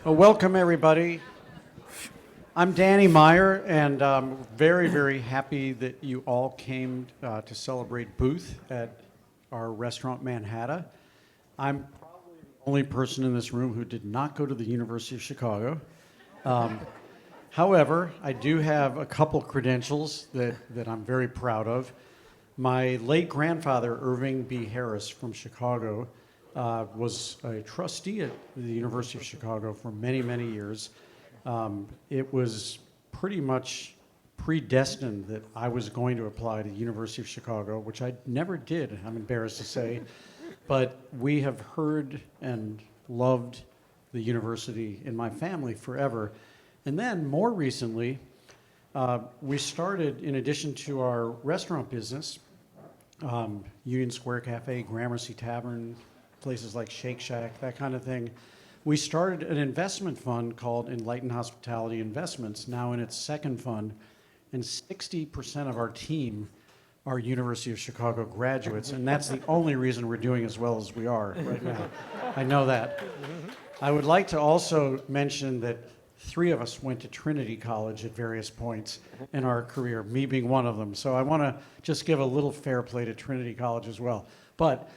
Well, welcome everybody. I'm Danny Meyer, and I'm very, very happy that you all came to celebrate Booth at our restaurant Manhattan. I'm probably the only person in this room who did not go to the University of Chicago. However, I do have a couple credentials that I'm very proud of. My late grandfather, Irving B. Harris from Chicago, was a trustee at the University of Chicago for many, many years. It was pretty much predestined that I was going to apply to the University of Chicago, which I never did, I'm embarrassed to say. But we have heard and loved the university in my family forever. And then more recently, we started, in addition to our restaurant business, Union Square Cafe, Gramercy Tavern, places like Shake Shack, that kind of thing. We started an investment fund called Enlightened Hospitality Investments, now in its second fund, and 60% of our team are University of Chicago graduates, and that's the only reason we're doing as well as we are right now. I know that. I would like to also mention that 3 of us went to Trinity College at various points in our career, me being one of them. So I want to just give a little fair play to Trinity College as well. But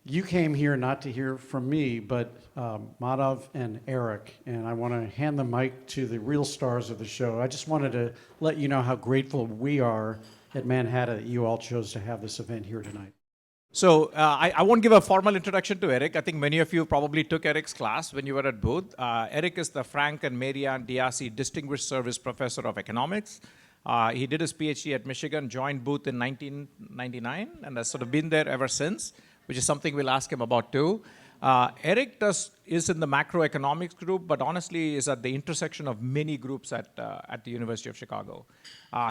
you came here not to hear from me, but Madhav and Erik, and I want to hand the mic to the real stars of the show. I just wanted to let you know how grateful we are at Manhattan that you all chose to have this event here tonight. So I won't give a formal introduction to Erik. I think many of you probably took Erik's class when you were at Booth. Erik is the Frank and Marianne Diassi Distinguished Service Professor of Economics. He did his PhD at Michigan, joined Booth in 1999, and has sort of been there ever since, which is something we'll ask him about too. Erik is in the macroeconomics group, but honestly is at the intersection of many groups at the University of Chicago.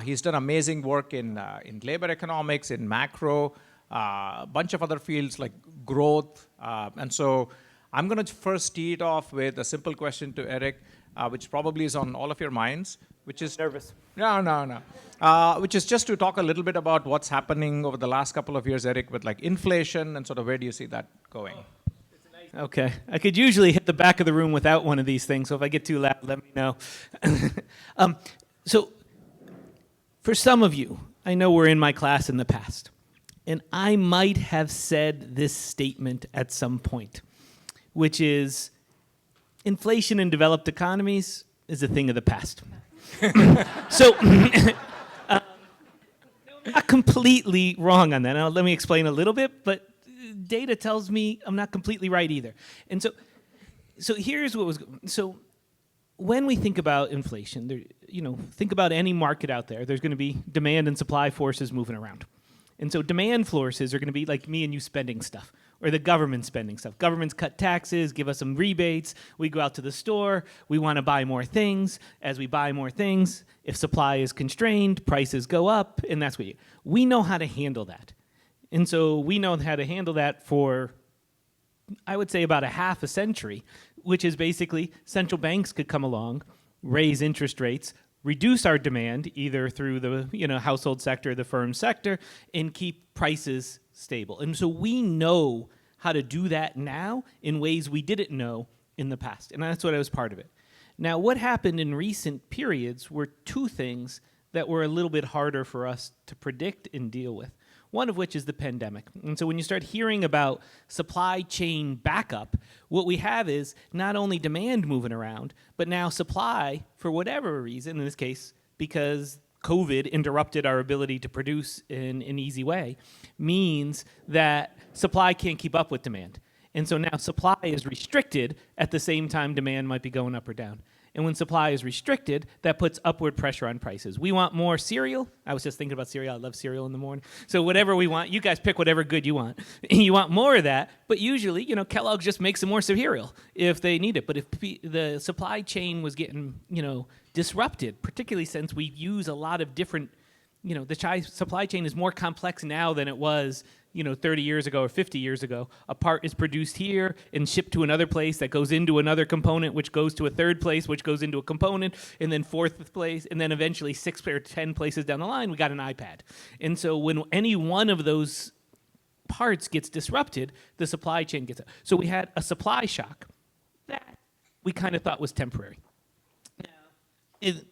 He's done amazing work in labor economics, in macro, a bunch of other fields like growth. And so I'm going to first tee it off with a simple question to Erik, which probably is on all of your minds, which is... Nervous. No. Which is just to talk a little bit about what's happening over the last couple of years, Erik, with like inflation and sort of where do you see that going? Okay. I could usually hit the back of the room without one of these things, so if I get too loud, let me know. So for some of you, I know we're in my class in the past, and I might have said this statement at some point, which is inflation in developed economies is a thing of the past. So I'm not completely wrong on that. Now, let me explain a little bit, but data tells me I'm not completely right either. And so here's what was, so when we think about inflation, think about any market out there, there's going to be demand and supply forces moving around. And so demand forces are going to be like me and you spending stuff, or the government spending stuff. Governments cut taxes, give us some rebates. We go out to the store. We want to buy more things. As we buy more things, if supply is constrained, prices go up, and that's what we know how to handle that. And so we know how to handle that for, I would say, about a half a century, which is basically central banks could come along, raise interest rates, reduce our demand either through the household sector, the firm sector, and keep prices stable. And so we know how to do that now in ways we didn't know in the past. And that's what I was part of it. Now, what happened in recent periods were 2 things that were a little bit harder for us to predict and deal with. One of which is the pandemic. And so when you start hearing about supply chain backup, what we have is not only demand moving around, but now supply, for whatever reason, in this case, because COVID interrupted our ability to produce in an easy way, means that supply can't keep up with demand. And so now supply is restricted at the same time demand might be going up or down. And when supply is restricted, that puts upward pressure on prices. We want more cereal. I was just thinking about cereal. I love cereal in the morning. So whatever we want, you guys pick whatever good you want. You want more of that, but usually, Kellogg's just makes some more cereal if they need it. But if the supply chain was getting, disrupted, particularly since we use a lot of different, the supply chain is more complex now than it was 30 years ago or 50 years ago. A part is produced here and shipped to another place that goes into another component, which goes to a third place, which goes into a component, and then fourth place, and then eventually 6 or 10 places down the line, we got an iPad. And so when any one of those parts gets disrupted, the supply chain gets... So we had a supply shock. That we kind of thought was temporary.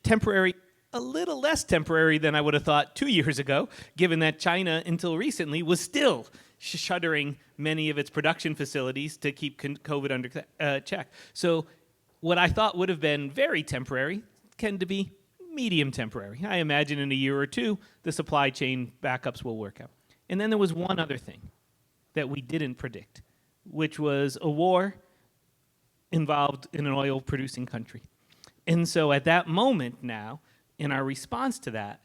Temporary, a little less temporary than I would have thought 2 years ago, given that China, until recently, was still shuttering many of its production facilities to keep COVID under check. So what I thought would have been very temporary tend to be medium temporary. I imagine in a year or two, the supply chain backups will work out. And then there was one other thing that we didn't predict, which was a war involved in an oil-producing country. And so at that moment now, in our response to that,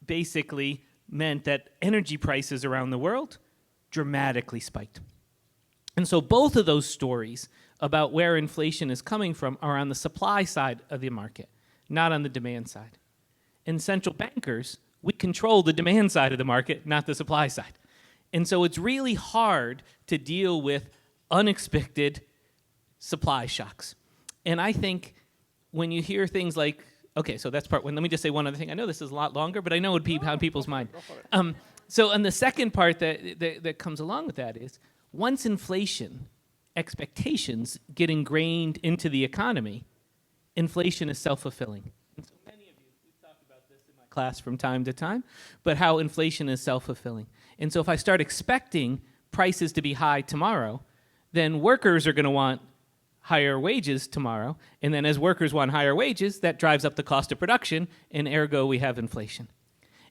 basically meant that energy prices around the world dramatically spiked. And so both of those stories about where inflation is coming from are on the supply side of the market, not on the demand side. And central bankers, we control the demand side of the market, not the supply side. And so it's really hard to deal with unexpected supply shocks. And I think when you hear things like, okay, so that's part one. Let me just say one other thing. I know this is a lot longer, but I know it would be on people's mind. So on the second part that comes along with that is, once inflation expectations get ingrained into the economy, inflation is self-fulfilling. And so many of you, we've talked about this in my class from time to time, but how inflation is self-fulfilling. And so if I start expecting prices to be high tomorrow, then workers are going to want higher wages tomorrow, and then as workers want higher wages, that drives up the cost of production, and ergo we have inflation.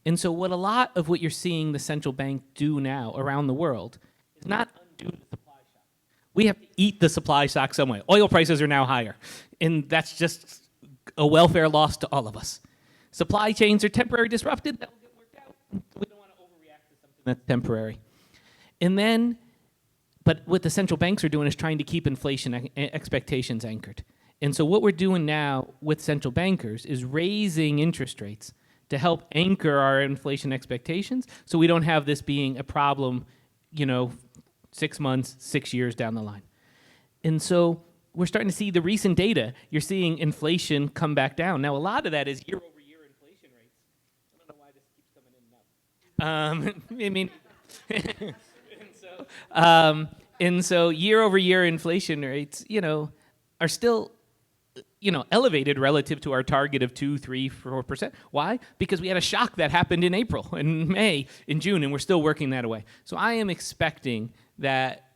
And so what a lot of what you're seeing the central bank do now around the world is not undo the supply shock. We have to eat the supply shock some way. Oil prices are now higher, and that's just a welfare loss to all of us. Supply chains are temporarily disrupted. That will get worked out. We don't want to overreact to something that's temporary. And then, but what the central banks are doing is trying to keep inflation expectations anchored. And so what we're doing now with central bankers is raising interest rates to help anchor our inflation expectations so we don't have this being a problem, 6 months, 6 years down the line. And so we're starting to see the recent data. You're seeing inflation come back down. Now, a lot of that is year-over-year inflation rates. I don't know why this keeps coming in now. And so year-over-year inflation rates, are still, elevated relative to our target of 2, 3, 4%. Why? Because we had a shock that happened in April, in May, in June, and we're still working that away. So I am expecting that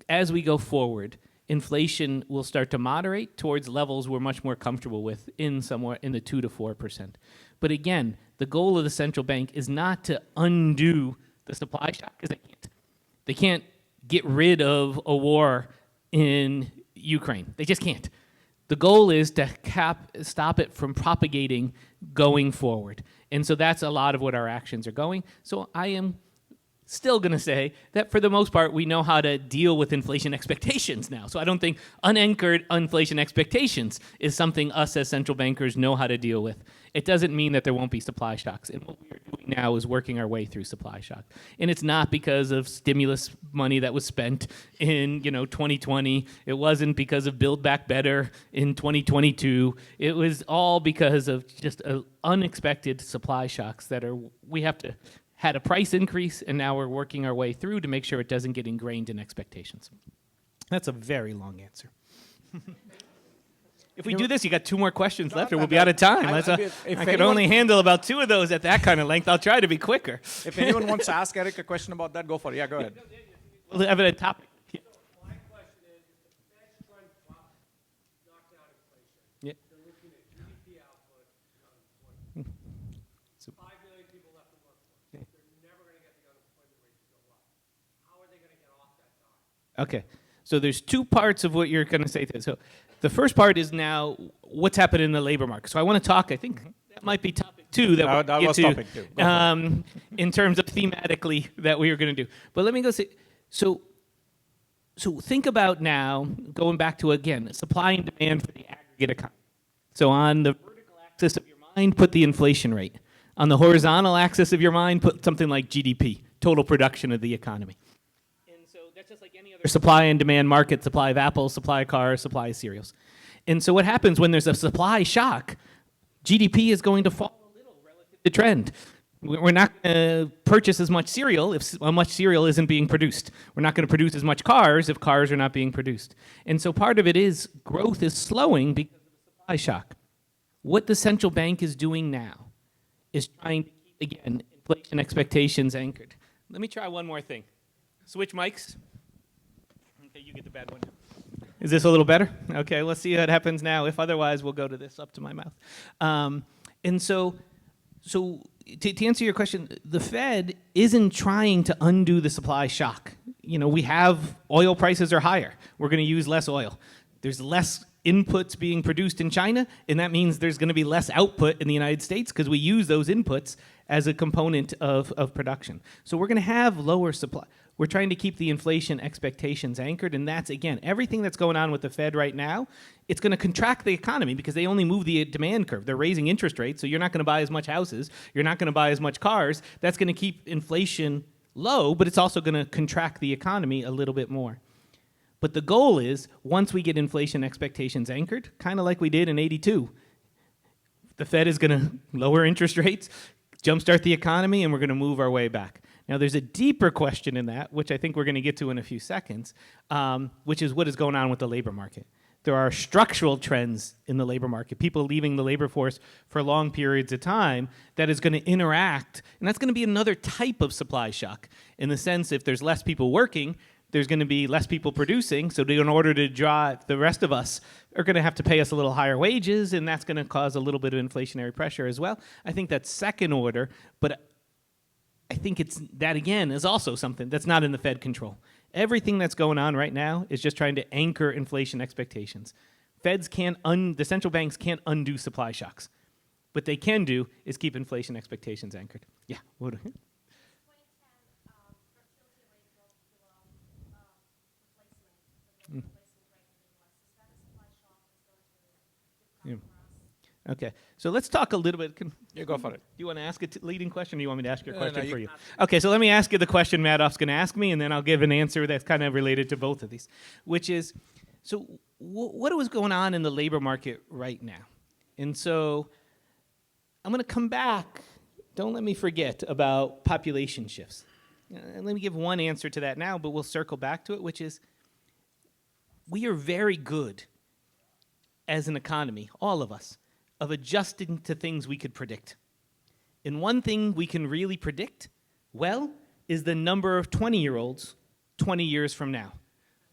as we go forward, inflation will start to moderate towards levels we're much more comfortable with in somewhere in the 2 to 4%. But again, the goal of the central bank is not to undo the supply shock, because they can't get rid of a war in Ukraine. They just can't. The goal is to stop it from propagating going forward. And so that's a lot of what our actions are going. So I am still going to say that for the most part, we know how to deal with inflation expectations now. So I don't think unanchored inflation expectations is something us as central bankers know how to deal with. It doesn't mean that there won't be supply shocks. And what we are doing now is working our way through supply shock. And it's not because of stimulus money that was spent in 2020. It wasn't because of Build Back Better in 2022. It was all because of just unexpected supply shocks that we have to had a price increase, and now we're working our way through to make sure it doesn't get ingrained in expectations. That's a very long answer. If we do this, you got 2 more questions left, or we'll be out of time. I could only handle about 2 of those at that kind of length. I'll try to be quicker. If anyone wants to ask Erik a question about that, go for it. Yeah, go ahead. We'll have it a topic. My question is, if the Fed's trying to knock down inflation, Yeah. they're looking at GDP output and unemployment. 5 million people left the workforce. They're never going to get the unemployment rate to go up. How are they going to get off that dime? Okay. So there's 2 parts of what you're going to say to this. So the first part is now what's happened in the labor market. So I want to talk, I think that might be topic 2 that That we'll was get to, topic 2. Go ahead. in terms of thematically that we are going to do. But let me go say, so think about now, going back to, again, supply and demand for the aggregate economy. So on the vertical axis of your mind, put the inflation rate. On the horizontal axis of your mind, put something like GDP, total production of the economy. And so that's just like any other supply and demand market, supply of apples, supply of cars, supply of cereals. And so what happens when there's a supply shock, GDP is going to fall a little relative to trend. We're not going to purchase as much cereal if much cereal isn't being produced. We're not going to produce as much cars if cars are not being produced. And so part of it is growth is slowing because of the supply shock. What the central bank is doing now is trying to keep, again, inflation expectations anchored. Let me try one more thing. Switch mics. Okay, you get the bad one. Is this a little better? Okay, let's see what happens now. If otherwise, we'll go to this up to my mouth. And so to answer your question, the Fed isn't trying to undo the supply shock. You know, we have oil prices are higher. We're going to use less oil. There's less inputs being produced in China, and that means there's going to be less output in the United States because we use those inputs as a component of production. So we're going to have lower supply. We're trying to keep the inflation expectations anchored, and that's, again, everything that's going on with the Fed right now, it's going to contract the economy because they only move the demand curve. They're raising interest rates, so you're not going to buy as much houses. You're not going to buy as much cars. That's going to keep inflation low, but it's also going to contract the economy a little bit more. But the goal is, once we get inflation expectations anchored, kind of like we did in '82, the Fed is going to lower interest rates, jumpstart the economy, and we're going to move our way back. Now, there's a deeper question in that, which I think we're going to get to in a few seconds, which is what is going on with the labor market. There are structural trends in the labor market, people leaving the labor force for long periods of time that is going to interact, and that's going to be another type of supply shock in the sense if there's less people working, there's going to be less people producing, so in order to drive, the rest of us are going to have to pay us a little higher wages, and that's going to cause a little bit of inflationary pressure as well. I think that's second order, but I think that, again, is also something that's not in the Fed control. Everything that's going on right now is just trying to anchor inflation expectations. The central banks can't undo supply shocks. What they can do is keep inflation expectations anchored. Yeah. Okay, so let's talk a little bit. Yeah, go for it. Do you want to ask a leading question, or do you want me to ask you a No, question no, for you- you? Okay, so let me ask you the question Madhav's going to ask me, and then I'll give an answer that's kind of related to both of these, which is, so what is going on in the labor market right now? And so I'm going to come back. Don't let me forget about population shifts. And let me give one answer to that now, but we'll circle back to it, which is we are very good as an economy, all of us, of adjusting to things we could predict. And one thing we can really predict well is the number of 20-year-olds 20 years from now,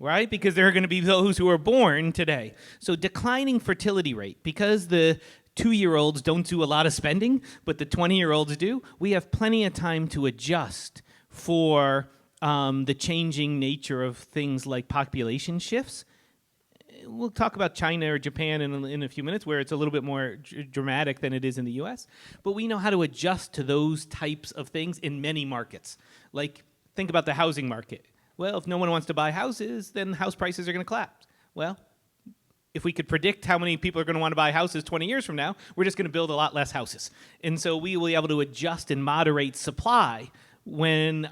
right? Because there are going to be those who are born today. So declining fertility rate, because the 2-year-olds don't do a lot of spending, but the 20-year-olds do, we have plenty of time to adjust for the changing nature of things like population shifts. We'll talk about China or Japan in a few minutes, where it's a little bit more dramatic than it is in the U.S. But we know how to adjust to those types of things in many markets. Like, think about the housing market. Well, if no one wants to buy houses, then house prices are going to collapse. Well, if we could predict how many people are going to want to buy houses 20 years from now, we're just going to build a lot less houses. And so we will be able to adjust and moderate supply when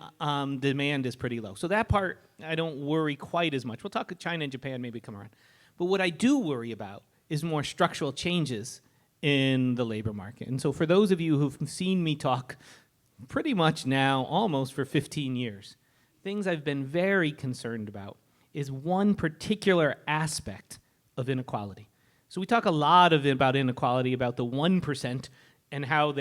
demand is pretty low. So that part, I don't worry quite as much. We'll talk with China and Japan, maybe come around. But what I do worry about is more structural changes in the labor market. And so for those of you who've seen me talk pretty much now almost for 15 years, things I've been very concerned about is one particular aspect of inequality. So we talk a lot about inequality, about the 1% and how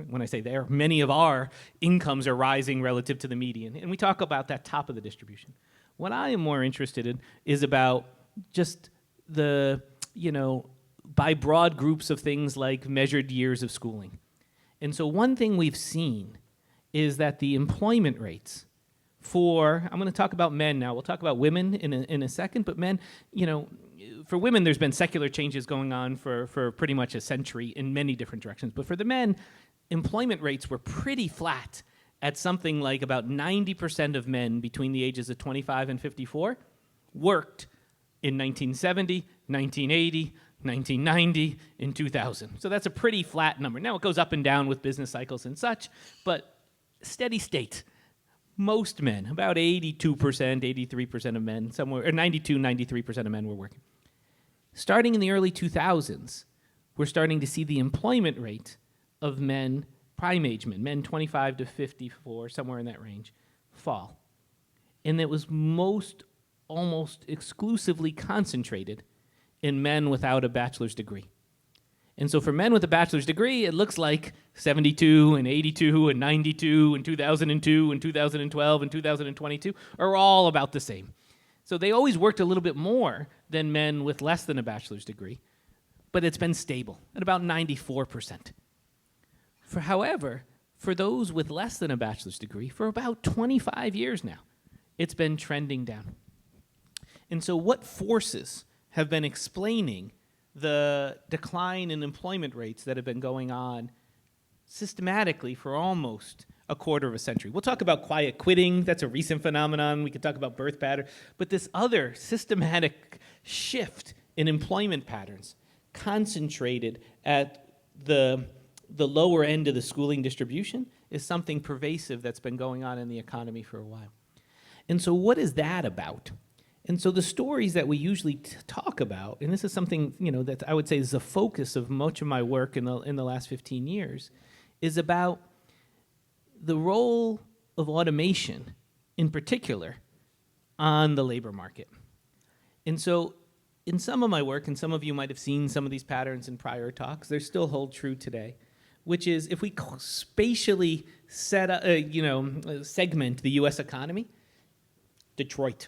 when I say many of our incomes are rising relative to the median. And we talk about that top of the distribution. What I am more interested in is about just by broad groups of things like measured years of schooling. And so one thing we've seen is that the employment rates I'm going to talk about men now. We'll talk about women in a second, but men, for women, there's been secular changes going on for pretty much a century in many different directions. But for the men, employment rates were pretty flat at something like about 90% of men between the ages of 25 and 54 worked in 1970, 1980, 1990, and 2000. So that's a pretty flat number. Now it goes up and down with business cycles and such, but steady state. Most men, about 82%, 83% of men, somewhere, or 92, 93% of men were working. Starting in the early 2000s, we're starting to see the employment rate of men prime age men 25 to 54, somewhere in that range, fall. And it was almost exclusively concentrated in men without a bachelor's degree. And so for men with a bachelor's degree, it looks like 72 and 82 and 92 and 2002 and 2012 and 2022 are all about the same. So they always worked a little bit more than men with less than a bachelor's degree, but it's been stable at about 94%. However, for those with less than a bachelor's degree, for about 25 years now, it's been trending down. And so what forces have been explaining the decline in employment rates that have been going on systematically for almost a quarter of a century? We'll talk about quiet quitting. That's a recent phenomenon. We could talk about birth pattern. But this other systematic shift in employment patterns concentrated at the lower end of the schooling distribution is something pervasive that's been going on in the economy for a while. And so what is that about? And so the stories that we usually talk about, and this is something that I would say is the focus of much of my work in the last 15 years, is about the role of automation, in particular, on the labor market. And so in some of my work, and some of you might have seen some of these patterns in prior talks, they still hold true today, which is if we spatially segment the U.S. economy, Detroit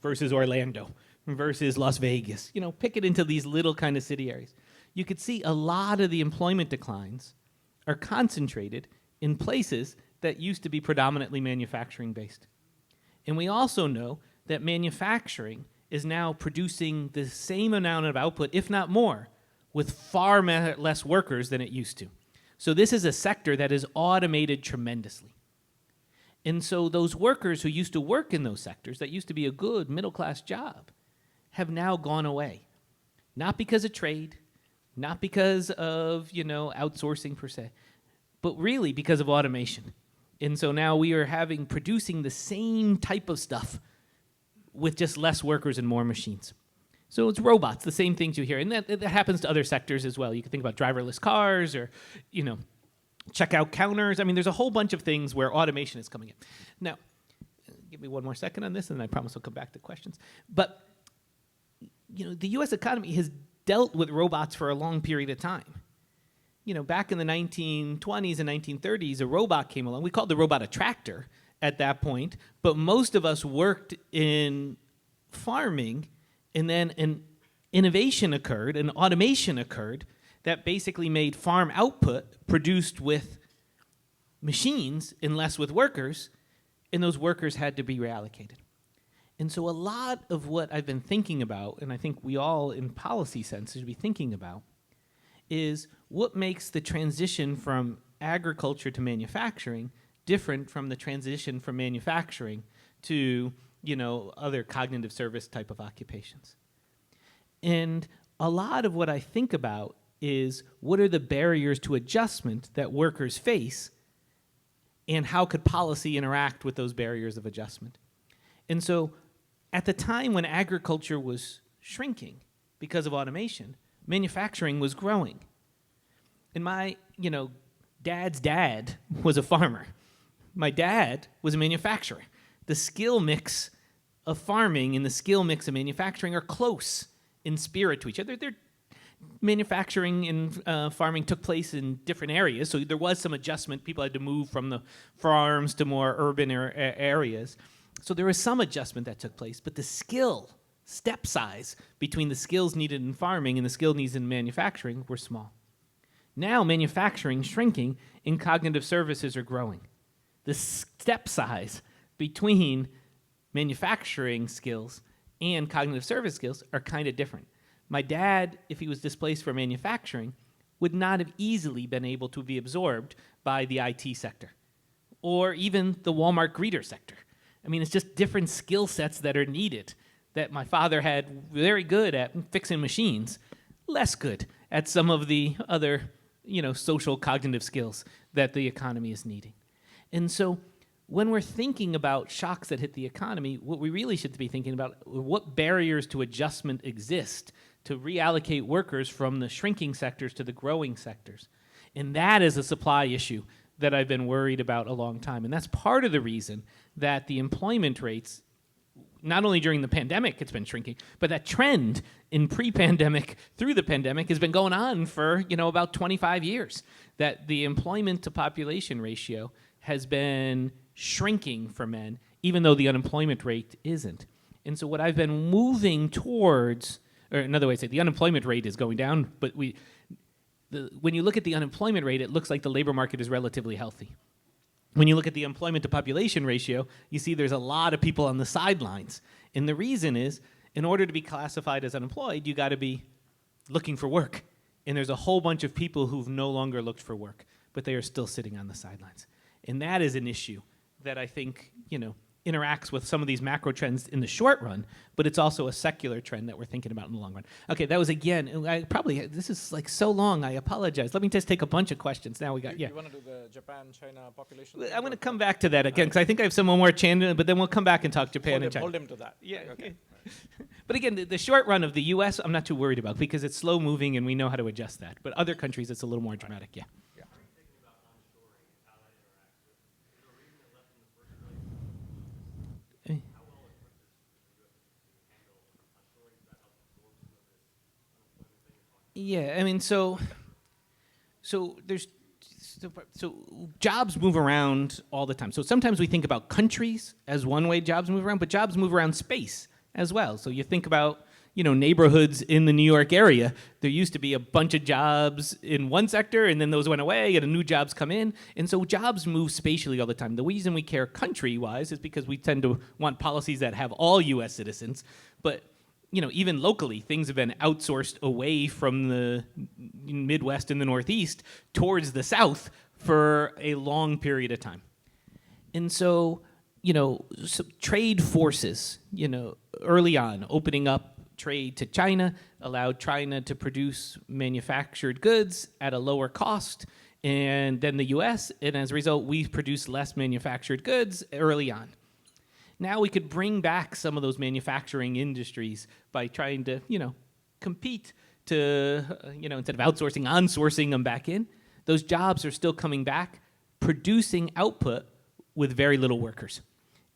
versus Orlando versus Las Vegas, pick it into these little kind of city areas. You could see a lot of the employment declines are concentrated in places that used to be predominantly manufacturing based. And we also know that manufacturing is now producing the same amount of output, if not more, with far less workers than it used to. So this is a sector that is automated tremendously. And so those workers who used to work in those sectors, that used to be a good middle-class job, have now gone away. Not because of trade, not because of, outsourcing per se, but really because of automation. And so now we are producing the same type of stuff with just less workers and more machines. So it's robots, the same things you hear. And that happens to other sectors as well. You can think about driverless cars or, checkout counters. I mean, there's a whole bunch of things where automation is coming in. Now, give me one more second on this, and then I promise I'll come back to questions. But, the U.S. economy has dealt with robots for a long period of time. Back in the 1920s and 1930s, a robot came along. We called the robot a tractor at that point, but most of us worked in farming, and then an innovation occurred, an automation occurred, that basically made farm output produced with machines and less with workers, and those workers had to be reallocated. And so a lot of what I've been thinking about, and I think we all in policy sense should be thinking about, is what makes the transition from agriculture to manufacturing different from the transition from manufacturing to, other cognitive service type of occupations. And a lot of what I think about is what are the barriers to adjustment that workers face, and how could policy interact with those barriers of adjustment? And so at the time when agriculture was shrinking because of automation, manufacturing was growing. And my, dad's dad was a farmer. My dad was a manufacturer. The skill mix of farming and the skill mix of manufacturing are close in spirit to each other. Manufacturing and farming took place in different areas, so there was some adjustment. People had to move from the farms to more urban areas. So there was some adjustment that took place, but the step size between the skills needed in farming and the skill needs in manufacturing were small. Now manufacturing shrinking and cognitive services are growing. The step size between manufacturing skills and cognitive service skills are kind of different. My dad, if he was displaced for manufacturing, would not have easily been able to be absorbed by the IT sector or even the Walmart greeter sector. I mean, it's just different skill sets that are needed that my father had very good at fixing machines, less good at some of the other, social cognitive skills that the economy is needing. And so when we're thinking about shocks that hit the economy, what we really should be thinking about, what barriers to adjustment exist to reallocate workers from the shrinking sectors to the growing sectors. And that is a supply issue that I've been worried about a long time. And that's part of the reason that the employment rates, not only during the pandemic it's been shrinking, but that trend in pre-pandemic through the pandemic has been going on for, about 25 years. That the employment to population ratio has been shrinking for men, even though the unemployment rate isn't. And so what I've been moving towards, or another way to say, the unemployment rate is going down, but when you look at the unemployment rate, it looks like the labor market is relatively healthy. When you look at the employment to population ratio, you see there's a lot of people on the sidelines. And the reason is, in order to be classified as unemployed, you got to be looking for work. And there's a whole bunch of people who've no longer looked for work, but they are still sitting on the sidelines. And that is an issue that I think, interacts with some of these macro trends in the short run, but it's also a secular trend that we're thinking about in the long run. Okay, that was again, this is like so long, I apologize. Let me just take a bunch of questions. Now we got, You want to do the Japan-China population? I'm going to come back to that again, because I think I have some more change, but then we'll come back and talk Japan and China. Hold him to that. Yeah. Okay. But again, the short run of the U.S., I'm not too worried about, because it's slow moving and we know how to adjust that. But other countries, it's a little more dramatic, yeah. Yeah, I mean, so jobs move around all the time. So sometimes we think about countries as one way jobs move around, but jobs move around space as well. So you think about, neighborhoods in the New York area. There used to be a bunch of jobs in one sector, and then those went away, and new jobs come in. And so jobs move spatially all the time. The reason we care country-wise is because we tend to want policies that have all U.S. citizens. But even locally, things have been outsourced away from the Midwest and the Northeast towards the South for a long period of time. And so, so trade forces, early on, opening up trade to China allowed China to produce manufactured goods at a lower cost than the U.S., and as a result, we produce less manufactured goods early on. Now we could bring back some of those manufacturing industries by trying to, compete to, instead of outsourcing, onsourcing them back in. Those jobs are still coming back, producing output with very little workers.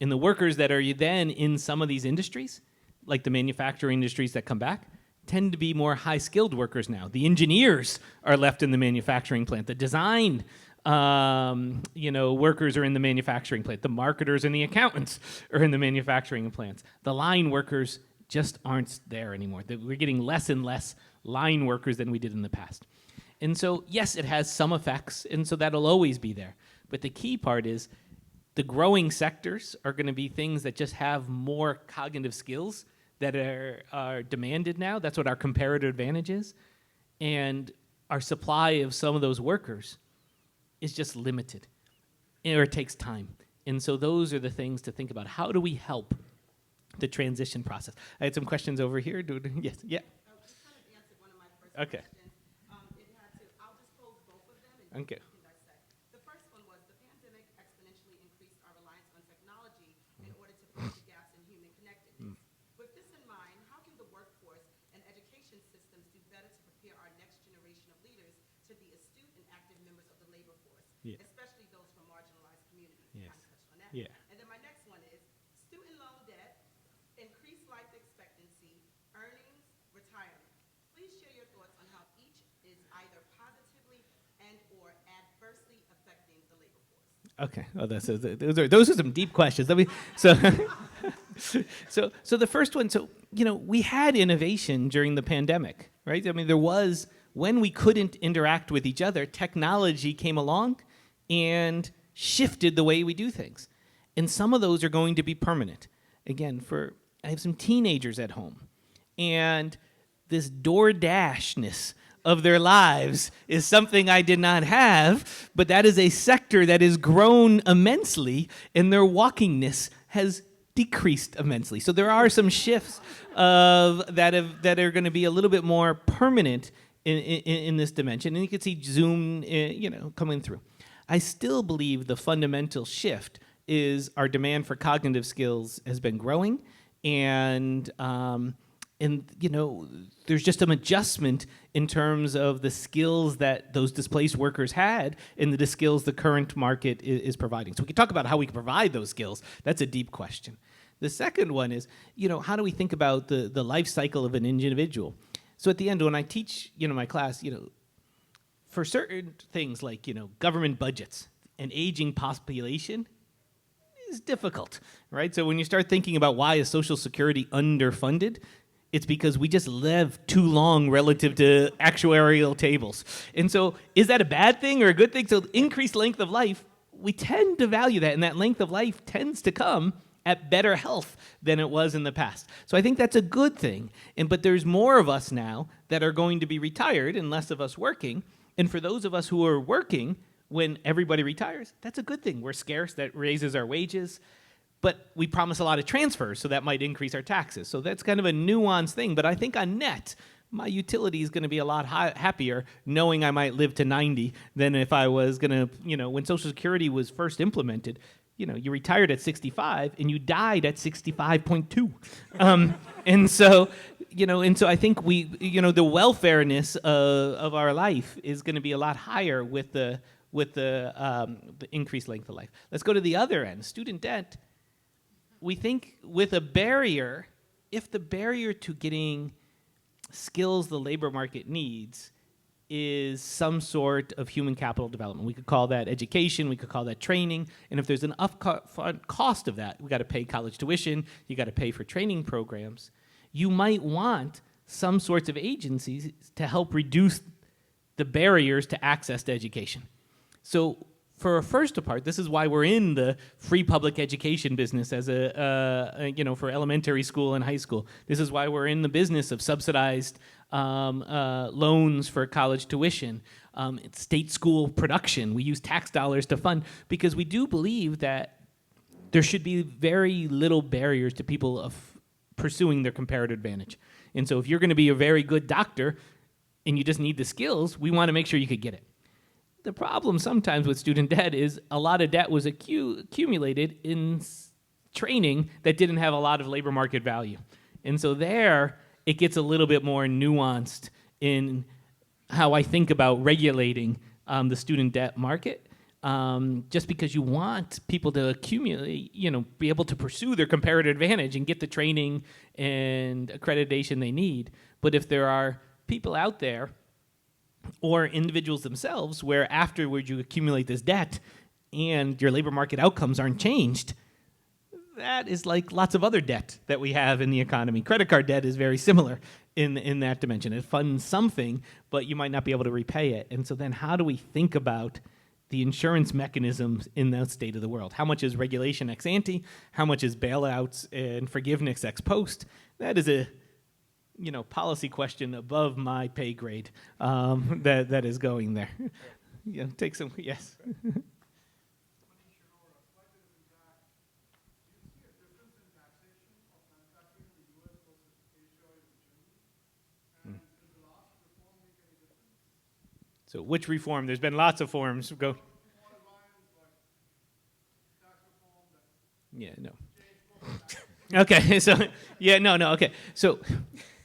And the workers that are then in some of these industries, like the manufacturing industries that come back, tend to be more high-skilled workers now. The engineers are left in the manufacturing plant. The design workers are in the manufacturing plant. The marketers and the accountants are in the manufacturing plants. The line workers just aren't there anymore. We're getting less and less line workers than we did in the past. And so, yes, it has some effects, and so that'll always be there. But the key part is the growing sectors are going to be things that just have more cognitive skills that are demanded now. That's what our comparative advantage is. And our supply of some of those workers is just limited, or it takes time. And so those are the things to think about. How do we help the transition process? I had some questions over here. Yes, yeah. Just kind of answered one of my first Okay. questions. I'll just pose both of them and Okay. you can dissect. The first one was the pandemic exponentially increased our reliance on technology in order to bridge the gaps in human connectedness. With this in mind, how can the workforce and education systems do better to prepare our next generation of leaders to be astute and active members of the labor force, Yeah. especially those from marginalized communities? Yes. Kind of touched on that. Yeah. And then my next one is student loan debt, increased life expectancy, earnings, retirement. Please share your thoughts on how each is either positively and or adversely affecting the labor force. Okay. Oh, those are some deep questions. So the first one. So we had innovation during the pandemic, right? I mean, there was, when we couldn't interact with each other, technology came along and shifted the way we do things, and some of those are going to be permanent. Again, I have some teenagers at home, and this DoorDashness of their lives is something I did not have, but that is a sector that has grown immensely, and their walkingness has decreased immensely. So there are some shifts that are going to be a little bit more permanent in this dimension, and you can see Zoom, coming through. I still believe the fundamental shift is our demand for cognitive skills has been growing, and And, there's just an adjustment in terms of the skills that those displaced workers had and the skills the current market is providing. So we can talk about how we can provide those skills. That's a deep question. The second one is, how do we think about the life cycle of an individual? So at the end, when I teach, my class, for certain things like, government budgets, an aging population is difficult, right? So when you start thinking about why is Social Security underfunded, it's because we just live too long relative to actuarial tables. And so is that a bad thing or a good thing? So increased length of life, we tend to value that, and that length of life tends to come at better health than it was in the past. So I think that's a good thing. But there's more of us now that are going to be retired and less of us working. And for those of us who are working, when everybody retires, that's a good thing. We're scarce, that raises our wages. But we promise a lot of transfers, so that might increase our taxes. So that's kind of a nuanced thing. But I think on net, my utility is going to be a lot happier knowing I might live to 90 than if I was going to, when Social Security was first implemented, you retired at 65 and you died at 65.2. And so I think we, the welfareness of our life is going to be a lot higher with the increased length of life. Let's go to the other end, student debt. We think with a barrier, if the barrier to getting skills the labor market needs is some sort of human capital development. We could call that education, we could call that training, and if there's an upfront cost of that, we got to pay college tuition, you got to pay for training programs, you might want some sorts of agencies to help reduce the barriers to access to education. So for a first part, this is why we're in the free public education business as for elementary school and high school. This is why we're in the business of subsidized loans for college tuition, state school production. We use tax dollars to fund because we do believe that there should be very little barriers to people of pursuing their comparative advantage. And so if you're going to be a very good doctor and you just need the skills, we want to make sure you could get it. The problem sometimes with student debt is a lot of debt was accumulated in training that didn't have a lot of labor market value. And so there, it gets a little bit more nuanced in how I think about regulating the student debt market. Just because you want people to accumulate, be able to pursue their comparative advantage and get the training and accreditation they need. But if there are people out there or individuals themselves where afterwards you accumulate this debt and your labor market outcomes aren't changed, that is like lots of other debt that we have in the economy. Credit card debt is very similar in that dimension. It funds something, but you might not be able to repay it. And so then how do we think about the insurance mechanisms in that state of the world? How much is regulation ex ante? How much is bailouts and forgiveness ex post? That is a policy question above my pay grade that is going there. Take some, yes. So which reform? There's been lots of forms. Go. Yeah, no. Okay, so, okay.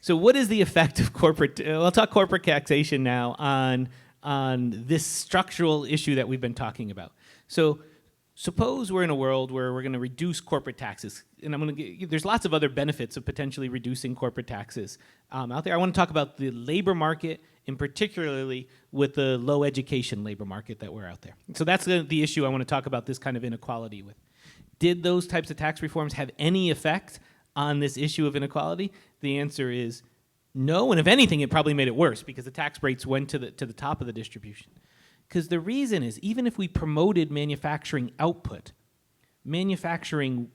So what is the effect of corporate, I'll talk corporate taxation now on this structural issue that we've been talking about. So suppose we're in a world where we're going to reduce corporate taxes, and there's lots of other benefits of potentially reducing corporate taxes out there. I want to talk about the labor market, and particularly with the low education labor market that we're out there. So that's the issue I want to talk about this kind of inequality with. Did those types of tax reforms have any effect on this issue of inequality? The answer is no, and if anything, it probably made it worse because the tax rates went to the top of the distribution. Because the reason is, even if we promoted manufacturing output, manufacturing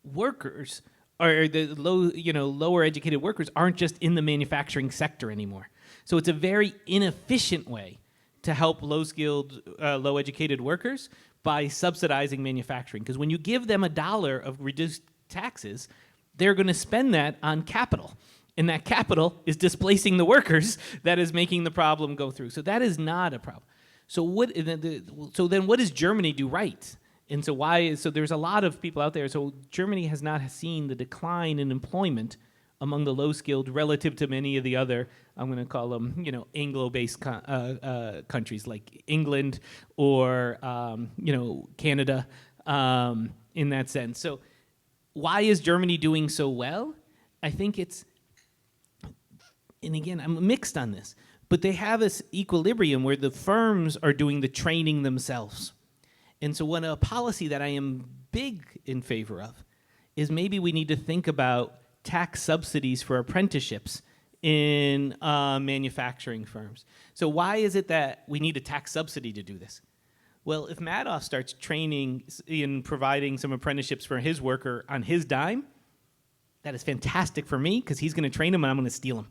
workers or the lower educated workers aren't just in the manufacturing sector anymore. So it's a very inefficient way to help low-skilled, low-educated workers by subsidizing manufacturing. Because when you give them $1 of reduced taxes, they're going to spend that on capital. And that capital is displacing the workers that is making the problem go through. So that is not a problem. So then what does Germany do right? And so there's a lot of people out there. So Germany has not seen the decline in employment among the low-skilled relative to many of the other, I'm going to call them, Anglo-based countries like England or, Canada in that sense. So why is Germany doing so well? I think it's, and again, I'm mixed on this, but they have this equilibrium where the firms are doing the training themselves. And so a policy that I am big in favor of is maybe we need to think about tax subsidies for apprenticeships in manufacturing firms. So why is it that we need a tax subsidy to do this? Well, if Madhav starts training in providing some apprenticeships for his worker on his dime, that is fantastic for me because he's going to train him and I'm going to steal him.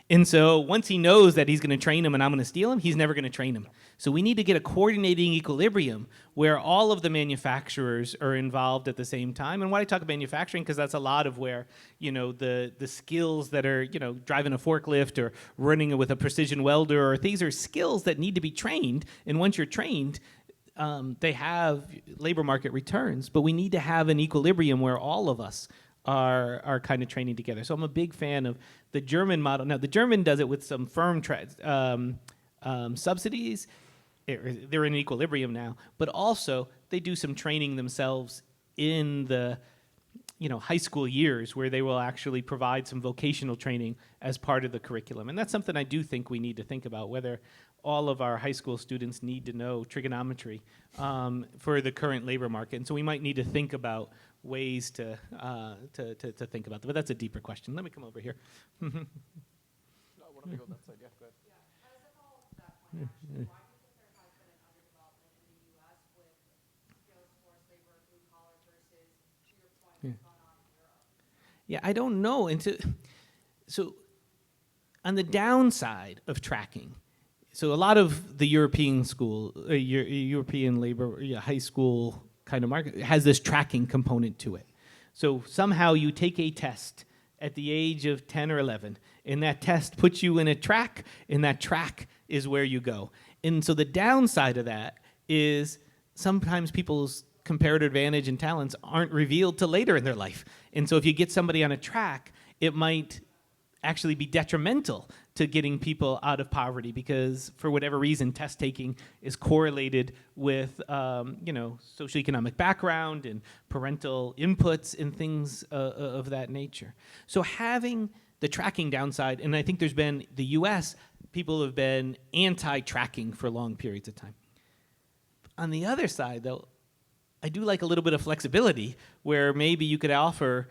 And so once he knows that he's going to train him and I'm going to steal him, he's never going to train him. So we need to get a coordinating equilibrium where all of the manufacturers are involved at the same time. And why I talk about manufacturing, because that's a lot of where, the skills that are, driving a forklift or running with a precision welder, or these are skills that need to be trained. And once you're trained, they have labor market returns. But we need to have an equilibrium where all of us are kind of training together. So I'm a big fan of the German model. Now, the German does it with some firm subsidies. They're in equilibrium now. But also, they do some training themselves in the high school years where they will actually provide some vocational training as part of the curriculum. And that's something I do think we need to think about, whether all of our high school students need to know trigonometry for the current labor market. And so we might need to think about ways to think about that. But that's a deeper question. Let me come over here. Why don't we go that side? Yeah, go ahead. As a follow-up to that point, actually, why do you think there has been an underdevelopment in the U.S. with skilled forced labor, blue-collar versus, to your point, what's gone on in Europe? Yeah, I don't know. So on the downside of tracking, so a lot of the European labor, high school kind of market has this tracking component to it. So somehow you take a test at the age of 10 or 11, and that test puts you in a track, and that track is where you go. And so the downside of that is sometimes people's comparative advantage and talents aren't revealed till later in their life. And so if you get somebody on a track, it might actually be detrimental to getting people out of poverty because for whatever reason, test taking is correlated with, socioeconomic background and parental inputs and things of that nature. So having the tracking downside, and I think there's been, the US, people have been anti-tracking for long periods of time. On the other side, though, I do like a little bit of flexibility where maybe you could offer,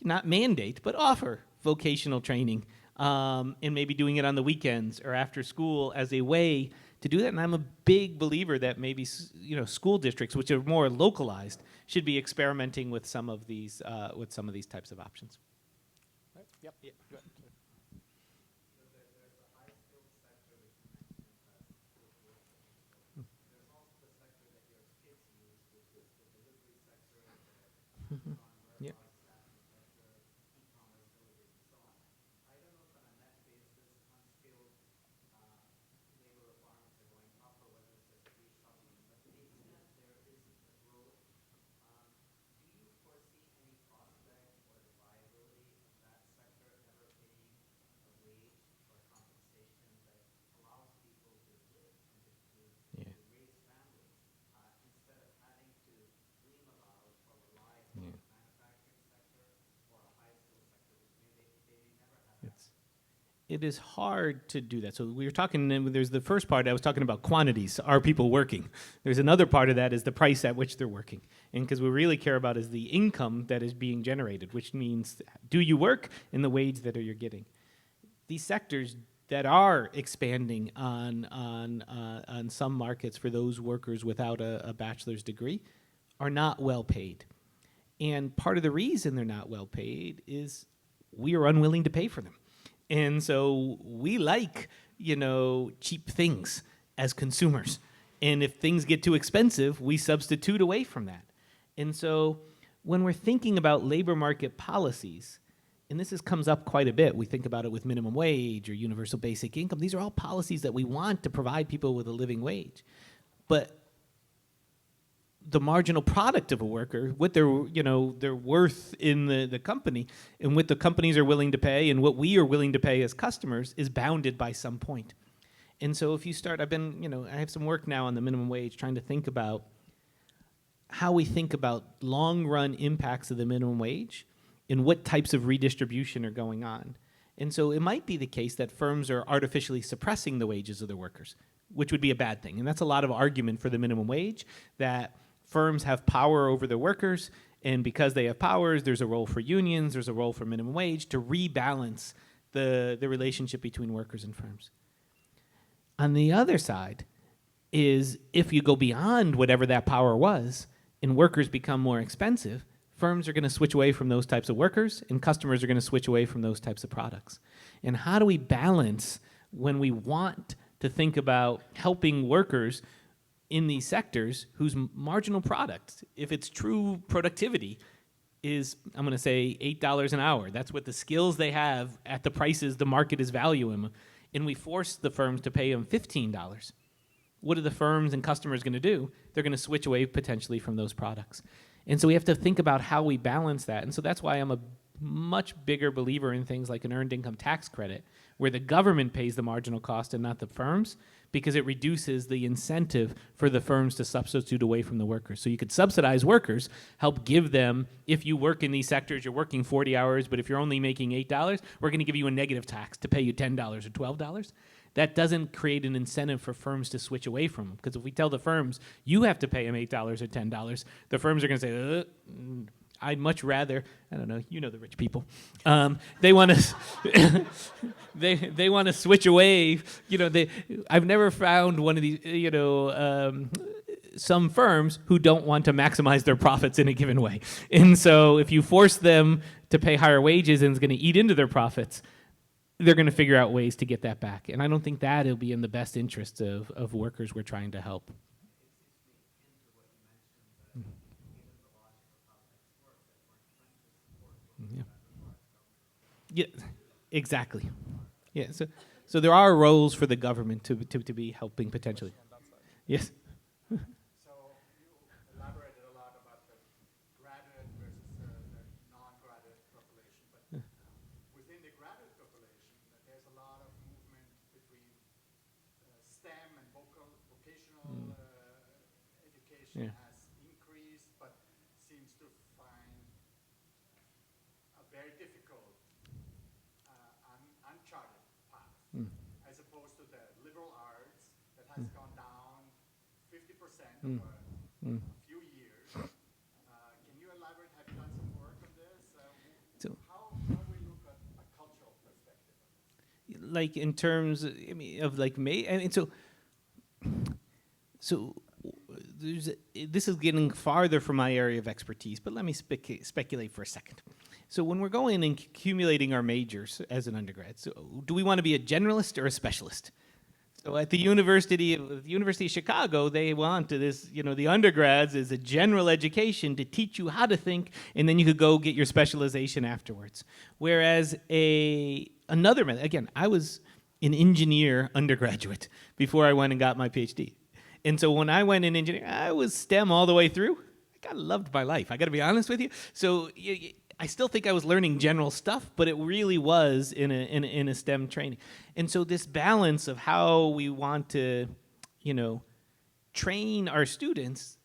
not mandate, but offer vocational training and maybe doing it on the weekends or after school as a way to do that. And I'm a big believer that maybe school districts, which are more localized, should be experimenting with some of these types of options. Right. Yep. Yeah. Go ahead. Yeah. It is hard to do that. So we were talking, there's the first part, I was talking about quantities. Are people working? There's another part of that is the price at which they're working. And because we really care about is the income that is being generated, which means do you work and the wage that you're getting. These sectors that are expanding on some markets for those workers without a bachelor's degree are not well paid. And part of the reason they're not well paid is we are unwilling to pay for them. And so we like, cheap things as consumers. And if things get too expensive, we substitute away from that. And so when we're thinking about labor market policies, and this comes up quite a bit, we think about it with minimum wage or universal basic income. These are all policies that we want to provide people with a living wage. But the marginal product of a worker, what their worth in the company, and what the companies are willing to pay, and what we are willing to pay as customers is bounded by some point. And so if you start, I have some work now on the minimum wage, trying to think about how we think about long-run impacts of the minimum wage and what types of redistribution are going on. And so it might be the case that firms are artificially suppressing the wages of their workers, which would be a bad thing. And that's a lot of argument for the minimum wage, that firms have power over their workers, and because they have powers, there's a role for unions, there's a role for minimum wage to rebalance the relationship between workers and firms. On the other side is, if you go beyond whatever that power was and workers become more expensive, firms are going to switch away from those types of workers and customers are going to switch away from those types of products. And how do we balance when we want to think about helping workers in these sectors whose marginal product, if it's true productivity, is, I'm going to say, $8 an hour. That's what the skills they have at the prices the market is valuing them. And we force the firms to pay them $15. What are the firms and customers going to do? They're going to switch away potentially from those products. And so we have to think about how we balance that. And so that's why I'm a much bigger believer in things like an earned income tax credit, where the government pays the marginal cost and not the firms, because it reduces the incentive for the firms to substitute away from the workers. So you could subsidize workers, help give them, if you work in these sectors, you're working 40 hours, but if you're only making $8, we're going to give you a negative tax to pay you $10 or $12. That doesn't create an incentive for firms to switch away from them. Because if we tell the firms, you have to pay them $8 or $10, the firms are going to say, I'd much rather, I don't know, the rich people. They want to they want to switch away. I've never found one of these, some firms who don't want to maximize their profits in a given way. And so if you force them to pay higher wages and it's going to eat into their profits, they're going to figure out ways to get that back. And I don't think that will be in the best interest of workers we're trying to help. Yeah, exactly. Yeah, so there are roles for the government to be helping potentially. Yes. So you elaborated a lot about the graduate versus the non-graduate population, but within the graduate population, there's a lot of movement between STEM and vocational education Yeah. has increased, but seems to find a very difficult uncharted path, as opposed to the liberal arts that has gone down 50% over a few years. Can you elaborate? Have you done some work on this? How do we look at a cultural perspective on this? Like in terms of like so this is getting farther from my area of expertise, but let me speculate for a second. So when we're going and accumulating our majors as an undergrad, so do we want to be a generalist or a specialist? So at the University of Chicago, they want this, the undergrads is a general education to teach you how to think, and then you could go get your specialization afterwards. Whereas another method, again, I was an engineer undergraduate before I went and got my PhD. And so when I went in engineering, I was STEM all the way through. I kind of loved my life. I got to be honest with you. So I still think I was learning general stuff, but it really was in a STEM training. And so this balance of how we want to, train our students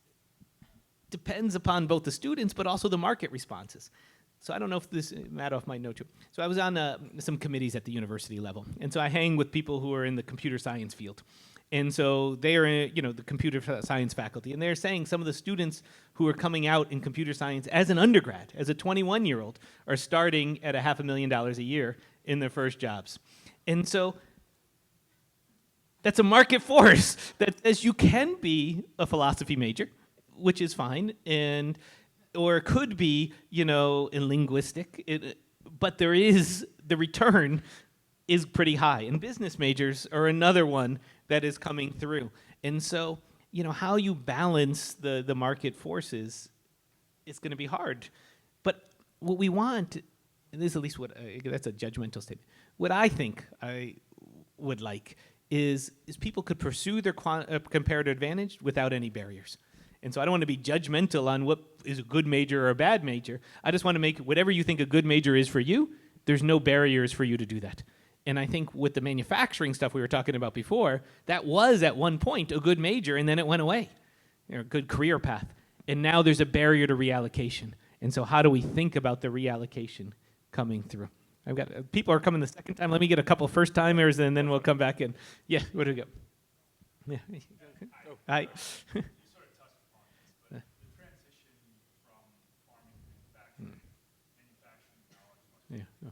depends upon both the students, but also the market responses. So I don't know if Madhav might know too. So I was on some committees at the university level. And so I hang with people who are in the computer science field. And so they are, the computer science faculty, and they're saying some of the students who are coming out in computer science as an undergrad, as a 21-year-old, are starting at $500,000 a year in their first jobs. And so that's a market force that says you can be a philosophy major, which is fine, or could be, in linguistic, but there is, the return is pretty high. And business majors are another one that is coming through. And so, how you balance the market forces is going to be hard. But what we want, and this is at least that's a judgmental statement, what I think I would like is people could pursue their comparative advantage without any barriers. And so I don't want to be judgmental on what is a good major or a bad major. I just want to make whatever you think a good major is for you, there's no barriers for you to do that. And I think with the manufacturing stuff we were talking about before, that was at one point a good major, and then it went away. A good career path. And now there's a barrier to reallocation. And so how do we think about the reallocation coming through? I've got people are coming the second time. Let me get a couple first timers, and then we'll come back in. Yeah, what do we go? Yeah. Hi. You sort of touched upon this, but the transition from farming to manufacturing knowledge. Yeah. Oh.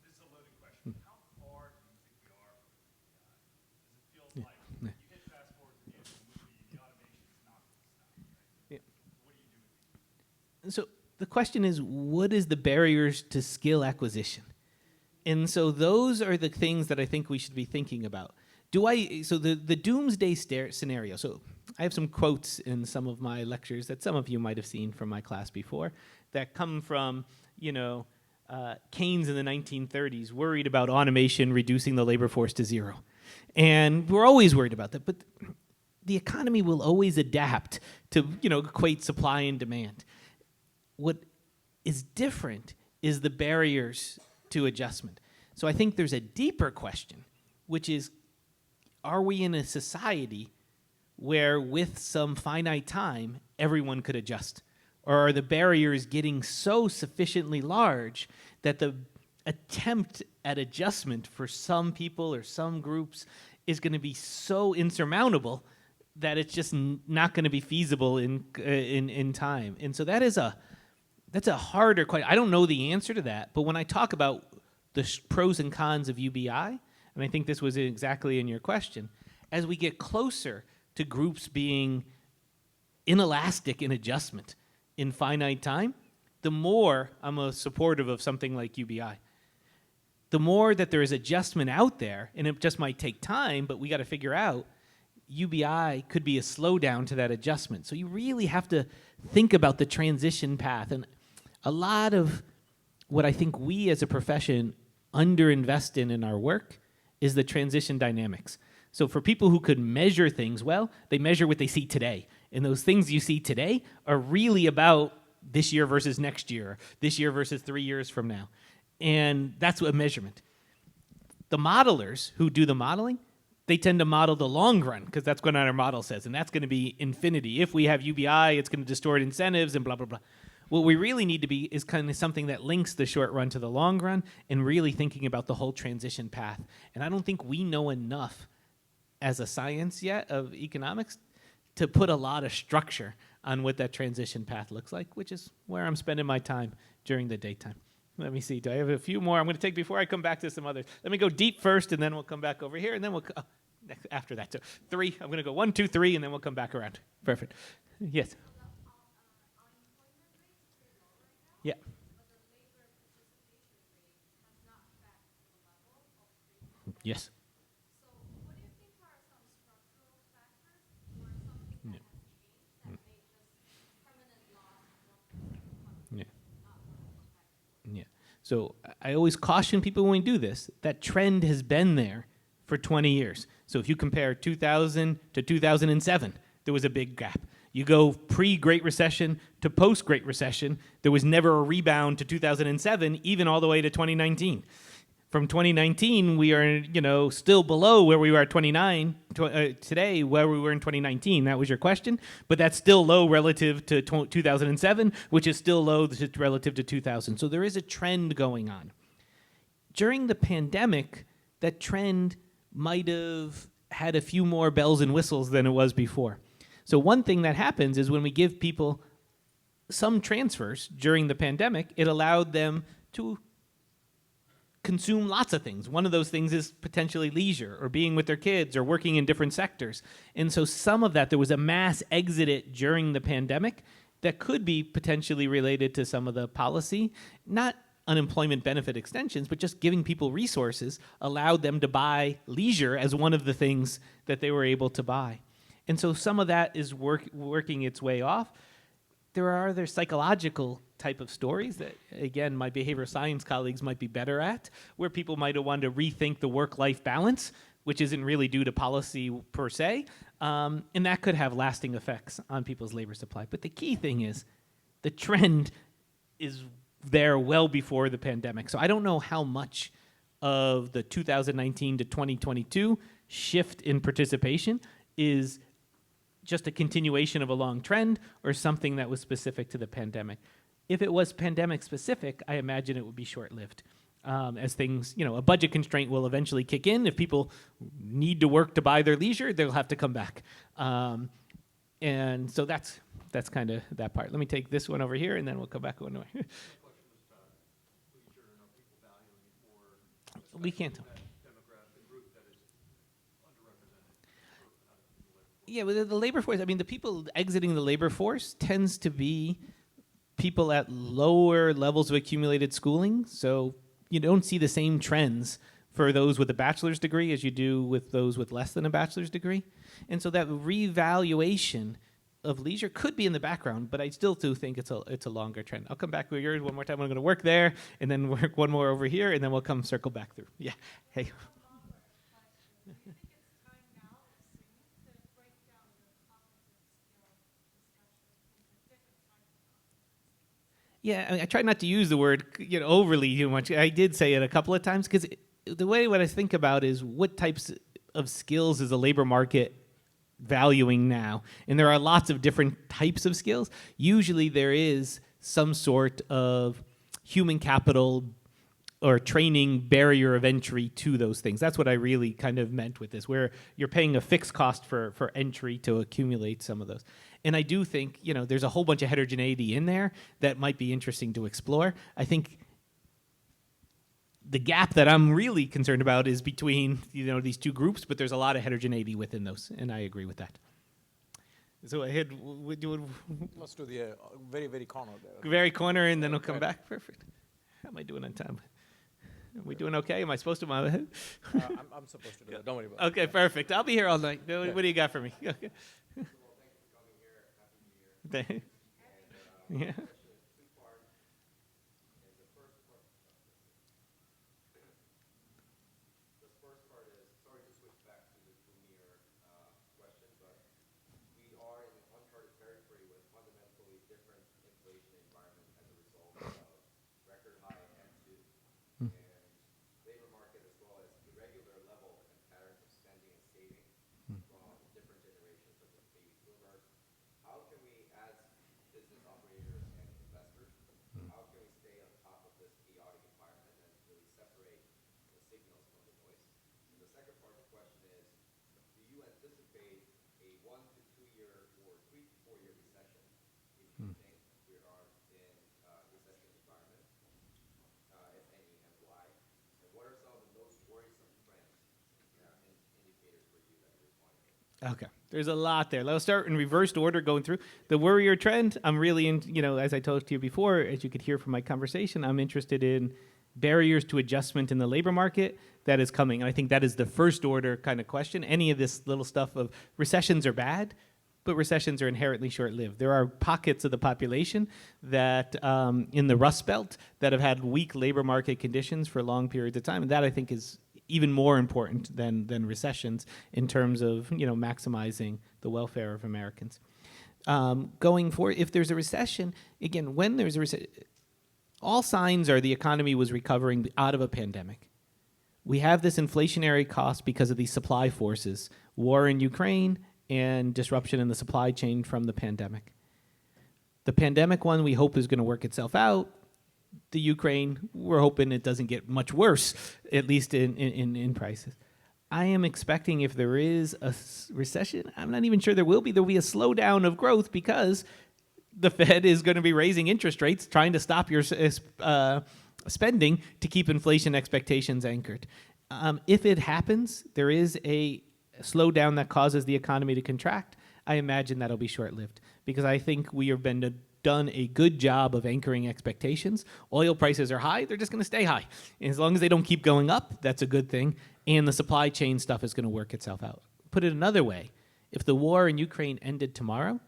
This is a loaded question. How far do you think we are from does it feel like you hit fast forward to the end of the movie, the automation is not going to stop, right? Yeah. What do you do with these? So the question is, what is the barriers to skill acquisition? And so those are the things that I think we should be thinking about. So the doomsday scenario, so I have some quotes in some of my lectures that some of you might have seen from my class before that come from, Keynes in the 1930s, worried about automation reducing the labor force to zero. And we're always worried about that, but the economy will always adapt to, equate supply and demand. What is different is the barriers to adjustment. So I think there's a deeper question, which is, are we in a society where with some finite time, everyone could adjust? Or are the barriers getting so sufficiently large that the attempt at adjustment for some people or some groups is going to be so insurmountable that it's just not going to be feasible in time? And so that's a harder question. I don't know the answer to that, but when I talk about the pros and cons of UBI, and I think this was exactly in your question, as we get closer to groups being inelastic in adjustment in finite time, the more I'm a supportive of something like UBI. The more that there is adjustment out there, and it just might take time, but we got to figure out, UBI could be a slowdown to that adjustment. So you really have to think about the transition path. And a lot of what I think we as a profession underinvest in our work is the transition dynamics. So for people who could measure things well, they measure what they see today. And those things you see today are really about this year versus next year, this year versus 3 years from now. And that's a measurement. The modelers who do the modeling, they tend to model the long run because that's what our model says, and that's going to be infinity. If we have UBI, it's going to distort incentives and blah, blah, blah. What we really need to be is kind of something that links the short run to the long run and really thinking about the whole transition path. And I don't think we know enough as a science yet of economics to put a lot of structure on what that transition path looks like, which is where I'm spending my time during the daytime. Let me see. Do I have a few more I'm going to take before I come back to some others? Let me go deep first, and then we'll come back over here, and then we'll after that. So 3. I'm going to go 1, 2, 3, and then we'll come back around. Perfect. Yes. Yeah. Yes. So what do you think are some structural factors or something that has changed that made this permanent loss of Yeah. So I always caution people when we do this, that trend has been there for 20 years. So if you compare 2000 to 2007, there was a big gap. You go pre-Great Recession to post-Great Recession, there was never a rebound to 2007, even all the way to 2019. From 2019, we are, still below where we were at today, where we were in 2019. That was your question. But that's still low relative to 2007, which is still low relative to 2000. So there is a trend going on. During the pandemic, that trend might have had a few more bells and whistles than it was before. So one thing that happens is when we give people some transfers during the pandemic, it allowed them to consume lots of things. One of those things is potentially leisure or being with their kids or working in different sectors. And so some of that, there was a mass exit during the pandemic that could be potentially related to some of the policy, not unemployment benefit extensions, but just giving people resources allowed them to buy leisure as one of the things that they were able to buy. And so some of that is working its way off. There are other psychological type of stories that, again, my behavioral science colleagues might be better at, where people might have wanted to rethink the work-life balance, which isn't really due to policy per se, And that could have lasting effects on people's labor supply. But the key thing is the trend is there well before the pandemic. So I don't know how much of the 2019 to 2022 shift in participation is just a continuation of a long trend or something that was specific to the pandemic. If it was pandemic specific, I imagine it would be short-lived. As things, a budget constraint will eventually kick in. If people need to work to buy their leisure, they'll have to come back. And so that's kind of that part. Let me take this one over here, and then we'll come back one way. We can't tell. Yeah, with the labor force, I mean, the people exiting the labor force tends to be people at lower levels of accumulated schooling. So you don't see the same trends for those with a bachelor's degree as you do with those with less than a bachelor's degree. And so that revaluation of leisure could be in the background, but I still do think it's a longer trend. I'll come back with yours one more time. I'm going to work there, and then work one more over here, and then we'll come circle back through. Yeah. Hey. Do you think it's time now to break down the cognitive skill discussion into different types of cognitive skills? Yeah, I mean, I try not to use the word overly too much. I did say it a couple of times because the way what I think about is what types of skills is the labor market valuing now, and there are lots of different types of skills. Usually there is some sort of human capital or training barrier of entry to those things. That's what I really kind of meant with this, where you're paying a fixed cost for entry to accumulate some of those. And I do think, there's a whole bunch of heterogeneity in there that might be interesting to explore. I think the gap that I'm really concerned about is between these two groups, but there's a lot of heterogeneity within those, and I agree with that. So ahead, we do Let's do the very, very corner there. very corner, and then we'll come back. Perfect. How am I doing on time? Are we doing okay? Am I supposed to? I'm supposed to do that. Don't worry about it. Okay, perfect. I'll be here all night. What do you got for me? Okay. Yeah. Okay, there's a lot there. Let's start in reversed order going through. The worrier trend, I'm really as I told you before, as you could hear from my conversation, I'm interested in barriers to adjustment in the labor market that is coming. And I think that is the first order kind of question. Any of this little stuff of recessions are bad, but recessions are inherently short-lived. There are pockets of the population that in the Rust Belt that have had weak labor market conditions for long periods of time, and that I think is even more important than recessions in terms of maximizing the welfare of Americans. Going forward, if there's a recession, again, when there's a recession, all signs are the economy was recovering out of a pandemic. We have this inflationary cost because of these supply forces, war in Ukraine and disruption in the supply chain from the pandemic. The pandemic one we hope is going to work itself out. The Ukraine, we're hoping it doesn't get much worse, at least in prices. I am expecting if there is a recession, I'm not even sure there will be a slowdown of growth because the Fed is going to be raising interest rates, trying to stop your spending to keep inflation expectations anchored. If it happens, there is a slowdown that causes the economy to contract. I imagine that'll be short-lived because I think we have done a good job of anchoring expectations. Oil prices are high, they're just going to stay high. And as long as they don't keep going up, that's a good thing. And the supply chain stuff is going to work itself out. Put it another way, if the war in Ukraine ended tomorrow,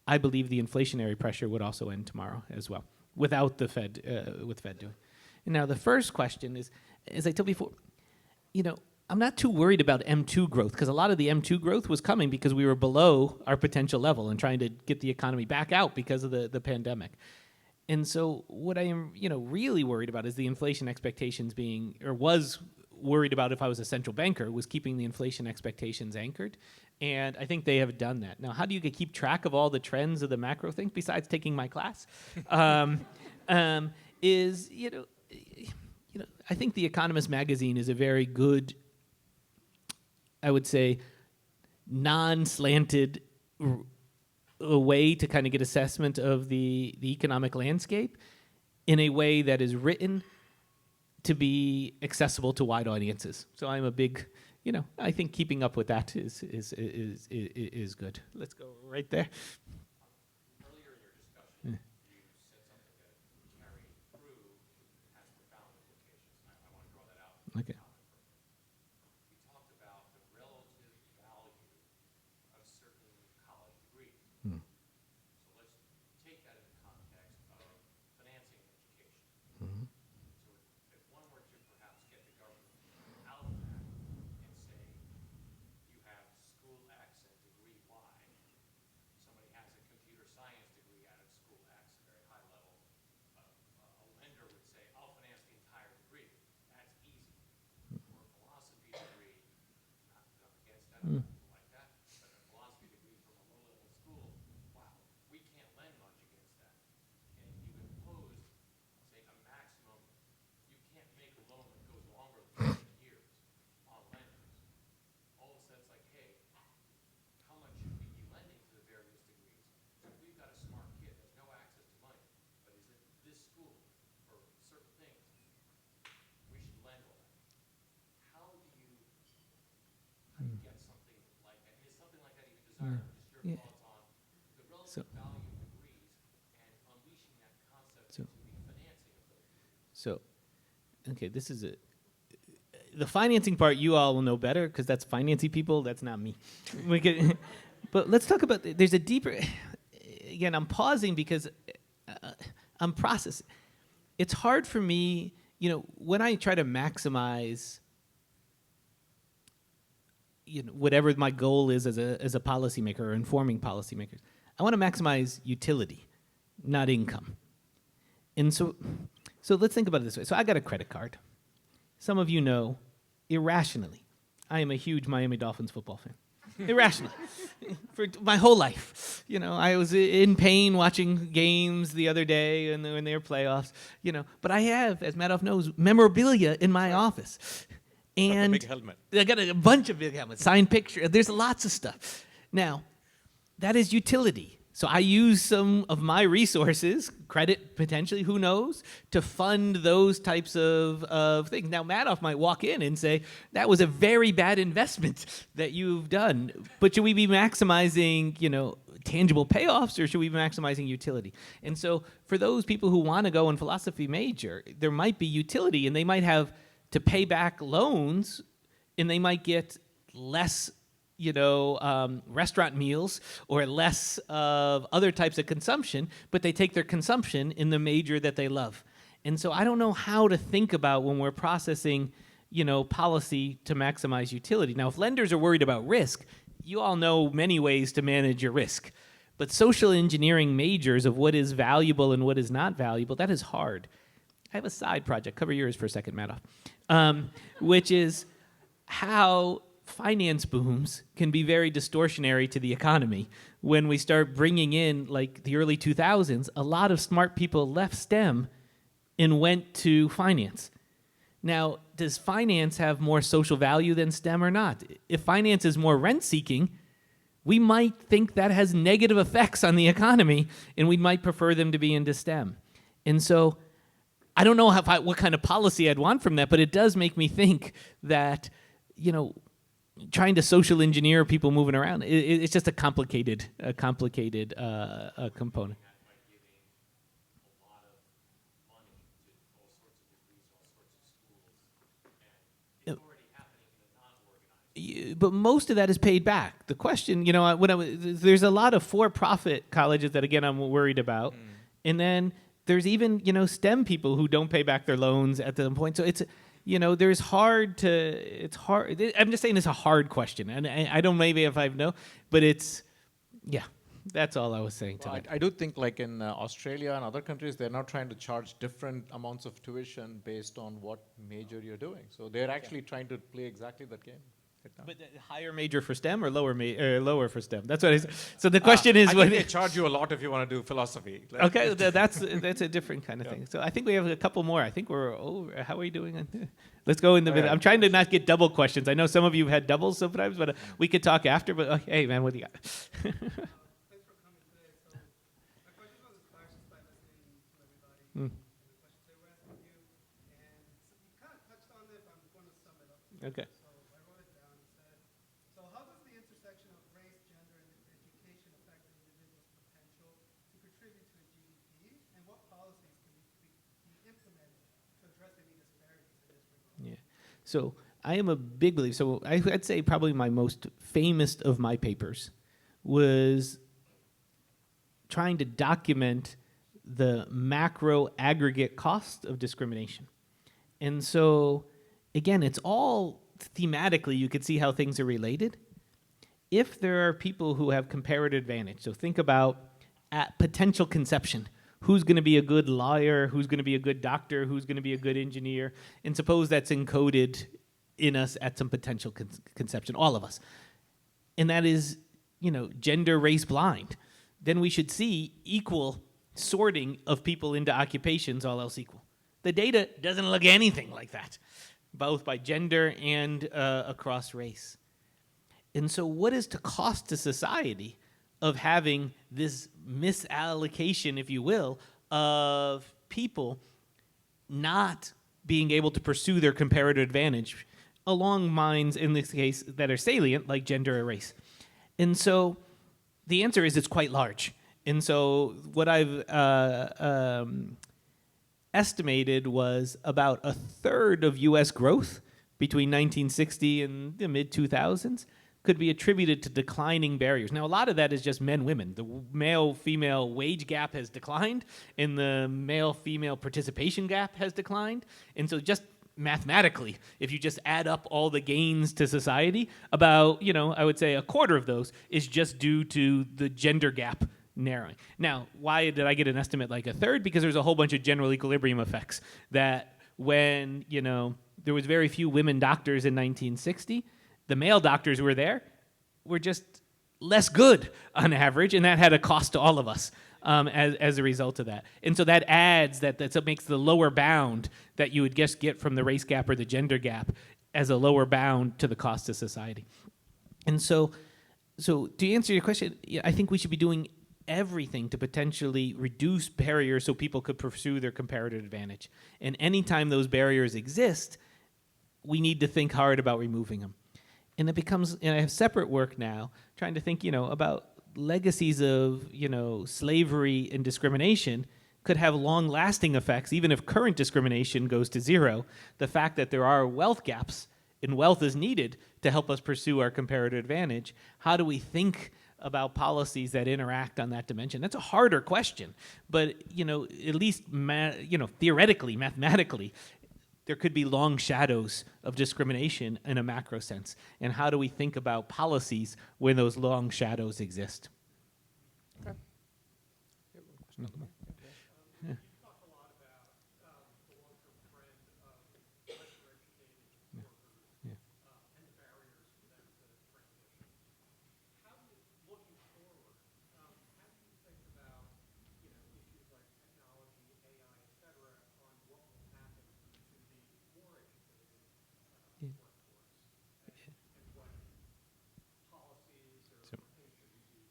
I believe the inflationary pressure would also end tomorrow as well, without the Fed, with Fed doing. And now the first question is, as I told before, I'm not too worried about M2 growth because a lot of the M2 growth was coming because we were below our potential level and trying to get the economy back out because of the pandemic. And so what I am, really worried about is the inflation expectations being, or was worried about if I was a central banker, was keeping the inflation expectations anchored. And I think they have done that. Now, how do you keep track of all the trends of the macro thing besides taking my class? Is, I think The Economist magazine is a very good, I would say, non-slanted a way to kind of get assessment of the economic landscape in a way that is written to be accessible to wide audiences. So I'm a big, I think keeping up with that is good. Let's go right there. Earlier in your discussion, you said something that carried through has profound implications. I want to draw that out. Okay. We talked about the relative value of certain college degrees. So let's take that in the context of financing education. So if one were to perhaps get the government out of that and say, you have school X and degree Y, somebody has a computer science degree out of school X, a very high level, a lender would say, I'll finance the entire degree. That's easy. Or a philosophy degree, not against that, like that, but a philosophy degree from a low-level school, wow, we can't lend much against that. And if you impose, say, a maximum, you can't make a loan that goes longer than 7 years on lenders. All of a sudden, it's like, hey, how much should we be lending to the various degrees? So if we've got a smart kid that has no access to money, but is at this school for certain things, we should lend all that. How do you get something like that? Is something like that even desirable? Just your thoughts on the relative value of degrees and unleashing that concept into the financing of those degrees. So, okay, this is the financing part you all will know better because that's financing people. That's not me. But let's talk about, there's a deeper, again, I'm pausing because I'm processing. It's hard for me, when I try to maximize, whatever my goal is as a policymaker or informing policymakers, I want to maximize utility, not income. And so let's think about it this way. So I got a credit card. Some of you know, irrationally, I am a huge Miami Dolphins football fan. Irrationally. For my whole life. I was in pain watching games the other day and when they were playoffs, But I have, as Madhav knows, memorabilia in my office. And big helmet. I got a bunch of big helmets, signed pictures. There's lots of stuff. Now, that is utility. So I use some of my resources, credit potentially, who knows, to fund those types of things. Now, Madhav might walk in and say, that was a very bad investment that you've done. But should we be maximizing, tangible payoffs, or should we be maximizing utility? And so for those people who want to go in philosophy major, there might be utility, and they might have to pay back loans, and they might get less restaurant meals or less of other types of consumption, but they take their consumption in the major that they love. And so I don't know how to think about when we're processing, policy to maximize utility. Now, if lenders are worried about risk, you all know many ways to manage your risk. But social engineering majors of what is valuable and what is not valuable, that is hard. I have a side project. Cover yours for a second, Madhav, which is how finance booms can be very distortionary to the economy. When we start bringing in, like the early 2000s, a lot of smart people left STEM and went to finance. Now, does finance have more social value than STEM or not? If finance is more rent-seeking, we might think that has negative effects on the economy, and we might prefer them to be into STEM. And so I don't know what kind of policy I'd want from that, but it does make me think that, trying to social engineer people moving around, it's just a complicated component. That by giving a lot of money to all sorts of degrees, all sorts of schools, and it's already happening in the non-organized. But most of that is paid back. The question, there's a lot of for-profit colleges that, again, I'm worried about. And then there's even, STEM people who don't pay back their loans at the point. So there's hard to, it's hard. I'm just saying it's a hard question. And I don't maybe if I know, but yeah, that's all I was saying Well, today. I do think like in Australia and other countries, they're now trying to charge different amounts of tuition based on what major you're doing. So they're actually trying to play exactly that game. right now. But higher major for STEM or lower for STEM? That's what I said. So the question is, I what? think they charge you a lot if you want to do philosophy. Like, Okay, that's a different kind of thing. So I think we have a couple more. I think we're over. How are we doing? Let's go in the middle. I'm trying to not get double questions. I know some of you have had doubles sometimes, but we could talk after. But hey, man, what do you got? Thanks for coming today. So my question was inspired just by listening to everybody and the questions they were asking you. And so you kind of touched on it, but I'm going to sum it up. Okay. So I wrote it down and said, so how does the intersection of race, gender, and education affect an individual's potential to contribute to the GDP? And what policies can be implemented to address any disparities in this regard? Yeah. So I am a big believer. So I'd say probably my most famous of my papers was trying to document the macro aggregate cost of discrimination. And so, again, it's all thematically, you could see how things are related. If there are people who have comparative advantage, so think about at potential conception, who's going to be a good lawyer, who's going to be a good doctor, who's going to be a good engineer, and suppose that's encoded in us at some potential conception, all of us. And that is, gender, race blind. Then we should see equal sorting of people into occupations, all else equal. The data doesn't look anything like that, both by gender and across race. And so what is the cost to society of having this misallocation, if you will, of people not being able to pursue their comparative advantage along lines, in this case, that are salient, like gender or race? And so the answer is it's quite large. And so what I've estimated was about a third of U.S. growth between 1960 and the mid-2000s could be attributed to declining barriers. Now, a lot of that is just men-women. The male-female wage gap has declined, and the male-female participation gap has declined. And so just mathematically, if you just add up all the gains to society, about, I would say a quarter of those is just due to the gender gap narrowing. Now, why did I get an estimate like a third? Because there's a whole bunch of general equilibrium effects that when, there was very few women doctors in 1960, the male doctors who were there were just less good on average, and that had a cost to all of us as a result of that. And so that adds, that makes the lower bound that you would just get from the race gap or the gender gap as a lower bound to the cost to society. And so to answer your question, I think we should be doing everything to potentially reduce barriers so people could pursue their comparative advantage. And anytime those barriers exist, we need to think hard about removing them. And it becomes, and I have separate work now, trying to think, about legacies of, slavery and discrimination could have long-lasting effects, even if current discrimination goes to zero. The fact that there are wealth gaps, and wealth is needed to help us pursue our comparative advantage. How do we think about policies that interact on that dimension? That's a harder question, but, at least, theoretically, mathematically, there could be long shadows of discrimination in a macro sense. And how do we think about policies when those long shadows exist? Okay. You talked a lot about the long-term trend of lesser educated workers and the barriers for them to transition. How do you, looking forward, how do you think about issues like technology, AI, et cetera, on what will happen to the more educated workforce and what policies or things should we be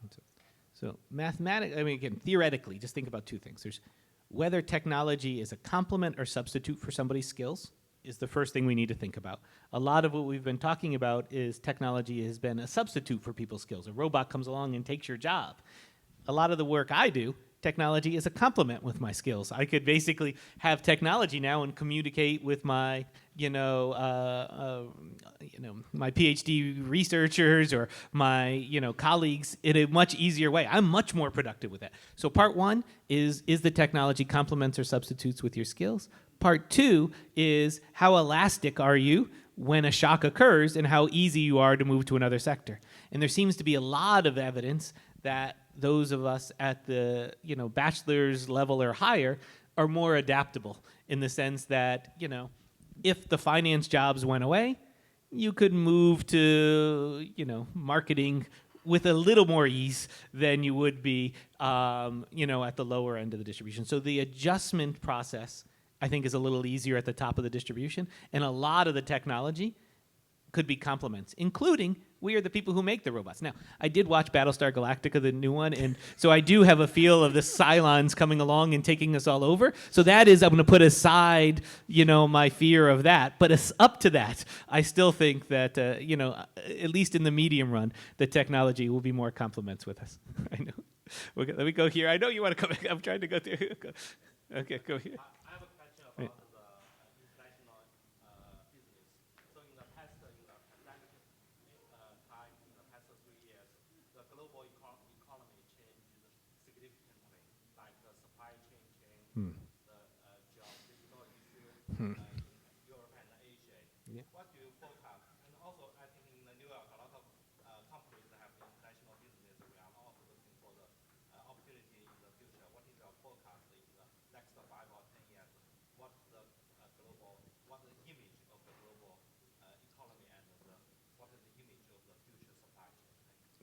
thinking about? So again, theoretically, just think about two things. There's whether technology is a complement or substitute for somebody's skills is the first thing we need to think about. A lot of what we've been talking about is technology has been a substitute for people's skills. A robot comes along and takes your job. A lot of the work I do, technology is a complement with my skills. I could basically have technology now and communicate with my, my PhD researchers or my, colleagues in a much easier way. I'm much more productive with that. So part one is the technology complements or substitutes with your skills? Part two is how elastic are you when a shock occurs and how easy you are to move to another sector. And there seems to be a lot of evidence that those of us at the bachelor's level or higher are more adaptable in the sense that, if the finance jobs went away, you could move to, marketing with a little more ease than you would be, at the lower end of the distribution. So the adjustment process, I think, is a little easier at the top of the distribution, and a lot of the technology could be complements, including we are the people who make the robots. Now, I did watch Battlestar Galactica, the new one, and so I do have a feel of the Cylons coming along and taking us all over. So that is, I'm going to put aside, my fear of that. But up to that, I still think that, at least in the medium run, the technology will be more complements with us. I know. Let me go here. I know you want to come back. I'm trying to go through. Okay, go here. I have a question about the international business. So in the past, pandemic time, in the past 3 years, the global economy changed significantly, like the supply chain change, the geopolitical issue in Europe and Asia. Yeah. What do you forecast? And also, I think in New York, a lot of companies that have international business. We are also looking for the opportunity in the future. What is your forecast in the next 5 or 10 years? What's the image of the global economy and what is the image of the future supply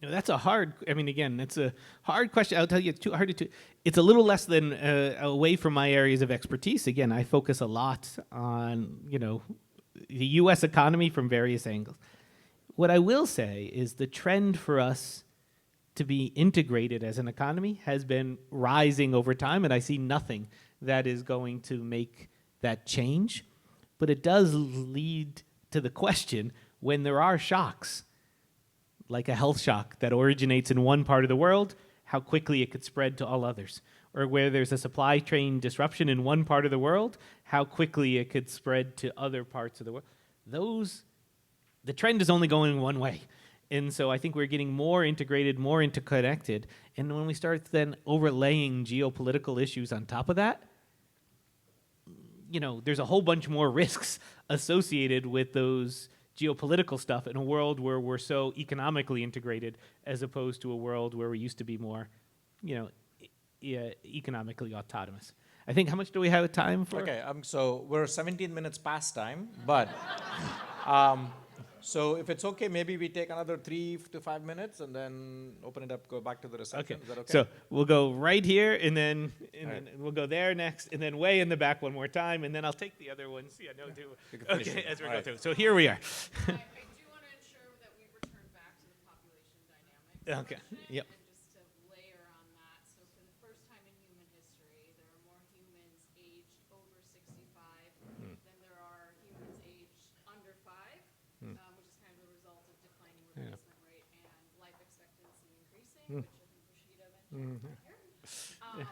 chain? That's a hard. Again, it's a hard question. I'll tell you, it's too hard to. It's a little less than away from my areas of expertise. Again, I focus a lot on the U.S. economy from various angles. What I will say is the trend for us to be integrated as an economy has been rising over time, and I see nothing that is going to make that change. But it does lead to the question, when there are shocks, like a health shock that originates in one part of the world, how quickly it could spread to all others. Or where there's a supply chain disruption in one part of the world, how quickly it could spread to other parts of the world. The trend is only going one way. And so I think we're getting more integrated, more interconnected. And when we start then overlaying geopolitical issues on top of that, there's a whole bunch more risks associated with those geopolitical stuff in a world where we're so economically integrated as opposed to a world where we used to be more, economically autonomous. I think, how much do we have time for? Okay, so we're 17 minutes past time, but so if it's okay, maybe we take another 3 to 5 minutes and then open it up, go back to the reception. Okay. Is that okay? So we'll go right here, and then we'll go there next, and then way in the back one more time, and then I'll take the other ones. Yeah, no, do. Okay, as we go through. So here we are. I do want to ensure that we return back to the population dynamics. Okay. question, Yep. And just to layer on that, so for the first time in human history, there are more humans aged over 65 than there are humans aged under 5, which is kind of a result of declining replacement rate and life expectancy increasing, which I think Rashida mentioned here.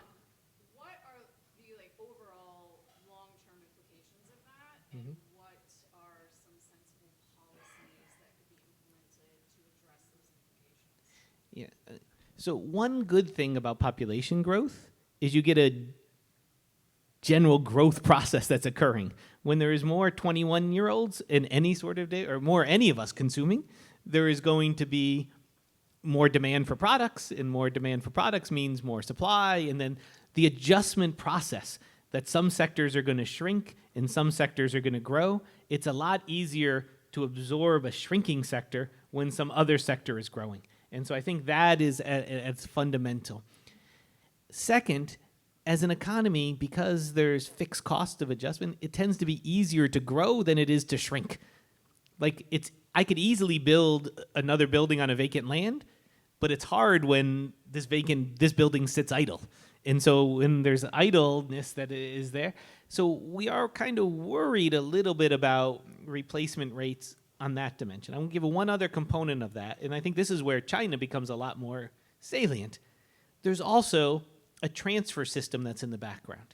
What are the overall long-term implications of that, and what are some sensible policies that could be implemented to address those implications? Yeah. So one good thing about population growth is you get a general growth process that's occurring. When there is more 21-year-olds in any sort of day, or more any of us consuming, there is going to be more demand for products, and more demand for products means more supply, and then the adjustment process that some sectors are going to shrink and some sectors are going to grow. It's a lot easier to absorb a shrinking sector when some other sector is growing. And so I think that is it's fundamental. Second, as an economy, because there's fixed cost of adjustment, it tends to be easier to grow than it is to shrink. I could easily build another building on a vacant land, but it's hard when this building sits idle. And so when there's idleness that is there, so we are kind of worried a little bit about replacement rates on that dimension. I'm going to give one other component of that, and I think this is where China becomes a lot more salient. There's also a transfer system that's in the background.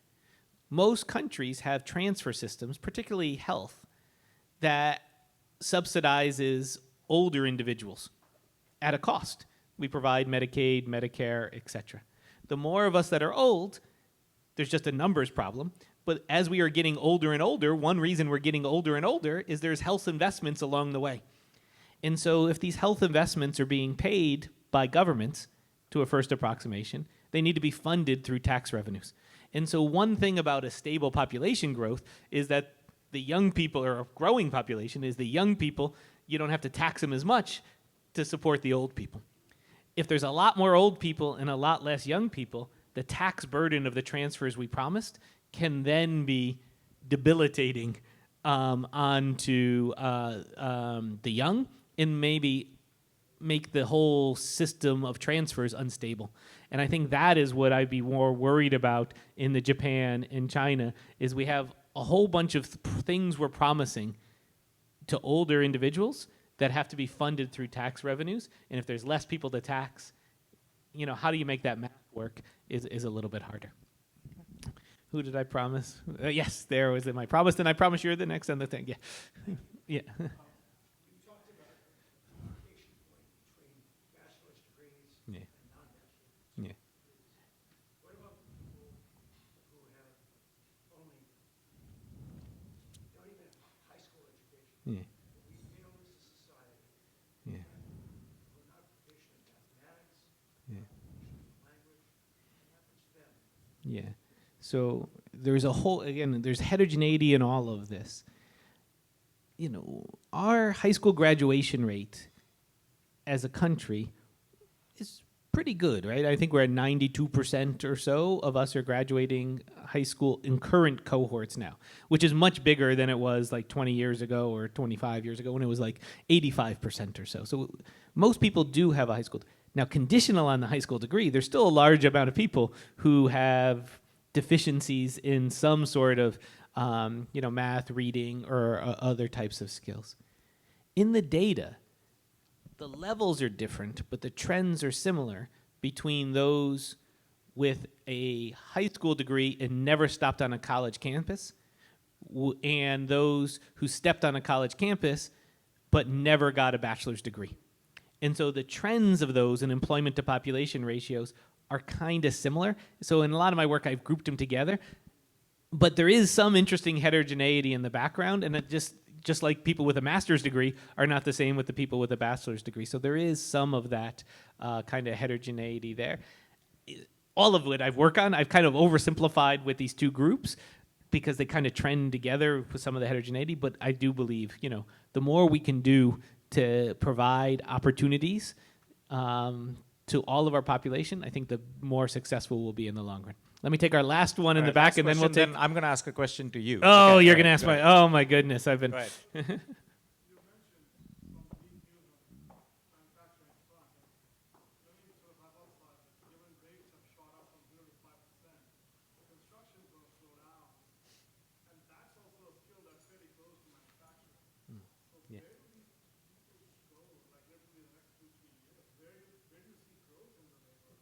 Most countries have transfer systems, particularly health, that subsidizes older individuals at a cost. We provide Medicaid, Medicare, etc. The more of us that are old, there's just a numbers problem. But as we are getting older and older, one reason we're getting older and older is there's health investments along the way. And so if these health investments are being paid by governments, to a first approximation, they need to be funded through tax revenues. And so one thing about a stable population growth is that the young people, or a growing population, is the young people, you don't have to tax them as much to support the old people. If there's a lot more old people and a lot less young people, the tax burden of the transfers we promised can then be debilitating onto the young and maybe make the whole system of transfers unstable. And I think that is what I'd be more worried about in the Japan and China, is we have a whole bunch of things we're promising to older individuals that have to be funded through tax revenues. And if there's less people to tax, you know, how do you make that math work is a little bit harder. Who did I promise? Yes, there was my promise. And I promise you're the next on the thing. Yeah. Yeah. You talked about the bifurcation point between bachelor's degrees Yeah. and non-bachelor's. Yeah. What about people who have only, don't even have high school education? Yeah. We know this is society. Yeah. Who are not proficient in mathematics, Yeah. proficient in language. What happens to them? Yeah. So there's a whole, again, there's heterogeneity in all of this. You know, our high school graduation rate as a country is pretty good, right? I think we're at 92% or so of us are graduating high school in current cohorts now, which is much bigger than it was like 20 years ago or 25 years ago when it was like 85% or so. So most people do have a high school. Now, conditional on the high school degree, there's still a large amount of people who have deficiencies in some sort of math, reading, or other types of skills. In the data, the levels are different, but the trends are similar between those with a high school degree and never stopped on a college campus and those who stepped on a college campus but never got a bachelor's degree. And so the trends of those in employment to population ratios are kind of similar. So in a lot of my work, I've grouped them together. But there is some interesting heterogeneity in the background, and it just like people with a master's degree are not the same with the people with a bachelor's degree. So there is some of that kind of heterogeneity there. All of it I've worked on, I've kind of oversimplified with these two groups because they kind of trend together with some of the heterogeneity. But I do believe, you know, the more we can do to provide opportunities to all of our population, I think the more successful we'll be in the long run. Let me take our last one in the back, and then we'll take. I'm going to ask a question to you. Oh, Okay, you're go going to ahead, ask go my. ahead. Oh my goodness, I've been. Go ahead. You mentioned some deep views on manufacturing front. Let me sort of hypothesize that given rates have shot up from 0 to 5%, the construction is going to slow down. And that's also a skill that's very close to manufacturing. So Yeah. where do these people go, like literally the next 2-3 years? Where do you see growth in the labor?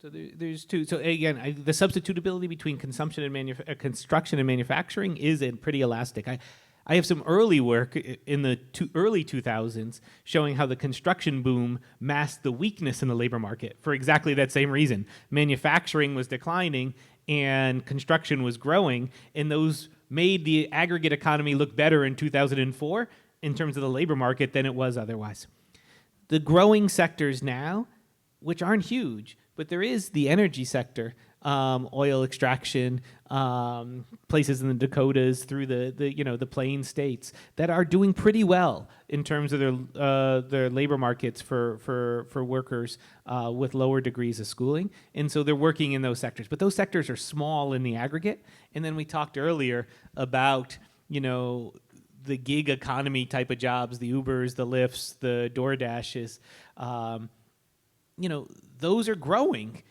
So there's two. So again, the substitutability between consumption and construction and manufacturing is pretty elastic. I have some early work in the early 2000s showing how the construction boom masked the weakness in the labor market for exactly that same reason. Manufacturing was declining and construction was growing, and those made the aggregate economy look better in 2004 in terms of the labor market than it was otherwise. The growing sectors now, which aren't huge, but there is the energy sector, oil extraction, places in the Dakotas through the plain states that are doing pretty well in terms of their labor markets for workers with lower degrees of schooling, and so they're working in those sectors. But those sectors are small in the aggregate. And then we talked earlier about the gig economy type of jobs, the Ubers, the Lyfts, the DoorDashes. Those are growing.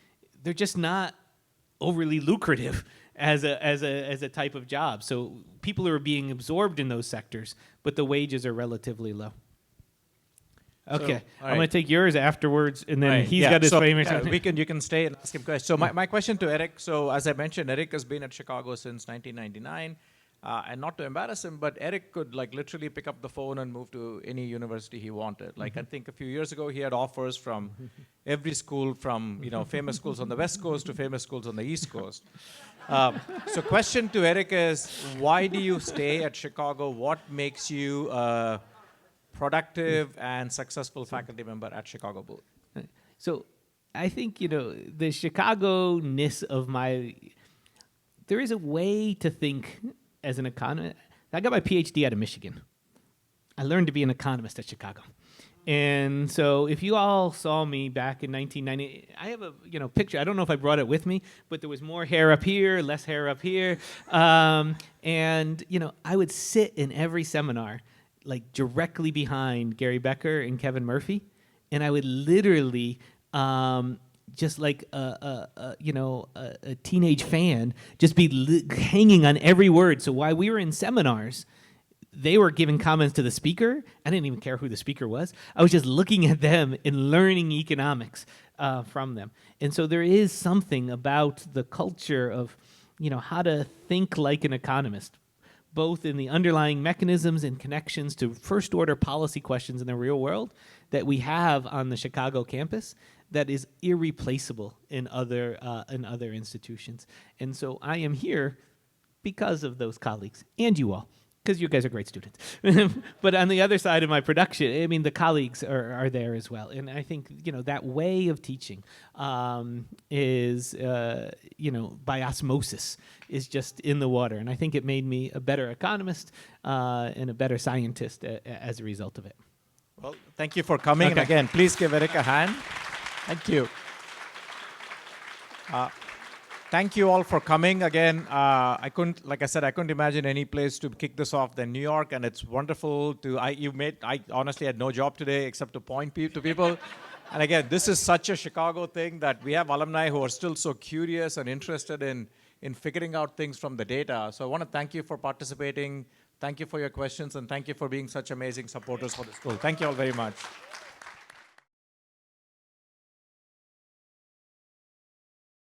They're just not overly lucrative as a type of job. So people are being absorbed in those sectors, but the wages are relatively low. Okay, all I'm going right. to take yours afterwards, and then Right, he's yeah, got his so, famous. you can stay and ask him questions. So my question to Erik, so as I mentioned, Erik has been at Chicago since 1999. And not to embarrass him, but Erik could like literally pick up the phone and move to any university he wanted. Like I think a few years ago, he had offers from every school, from famous schools on the West Coast to famous schools on the East Coast. So question to Erik is, why do you stay at Chicago? What makes you a productive and successful faculty member at Chicago Booth? So I think, the Chicago-ness of there is a way to think as an economist. I got my PhD out of Michigan. I learned to be an economist at Chicago. And so if you all saw me back in 1990, I have a picture. I don't know if I brought it with me, but there was more hair up here, less hair up here. And I would sit in every seminar like directly behind Gary Becker and Kevin Murphy. And I would literally, just like a teenage fan, just be hanging on every word. So while we were in seminars, they were giving comments to the speaker. I didn't even care who the speaker was. I was just looking at them and learning economics from them. And so there is something about the culture of, how to think like an economist, both in the underlying mechanisms and connections to first-order policy questions in the real world that we have on the Chicago campus that is irreplaceable in other institutions. And so I am here because of those colleagues and you all, because you guys are great students. But on the other side of my production, I mean, the colleagues are there as well. And I think, that way of teaching is, by osmosis, is just in the water. And I think it made me a better economist and a better scientist as a result of it. Well, thank you for coming. Okay. And again, please give Erik a hand. Thank you. Thank you all for coming. Again, I couldn't imagine any place to kick this off than New York, and it's wonderful I honestly had no job today except to point to people. And again, this is such a Chicago thing that we have alumni who are still so curious and interested in figuring out things from the data. So I want to thank you for participating. Thank you for your questions, and thank you for being such amazing supporters for the school. Thank you all very much.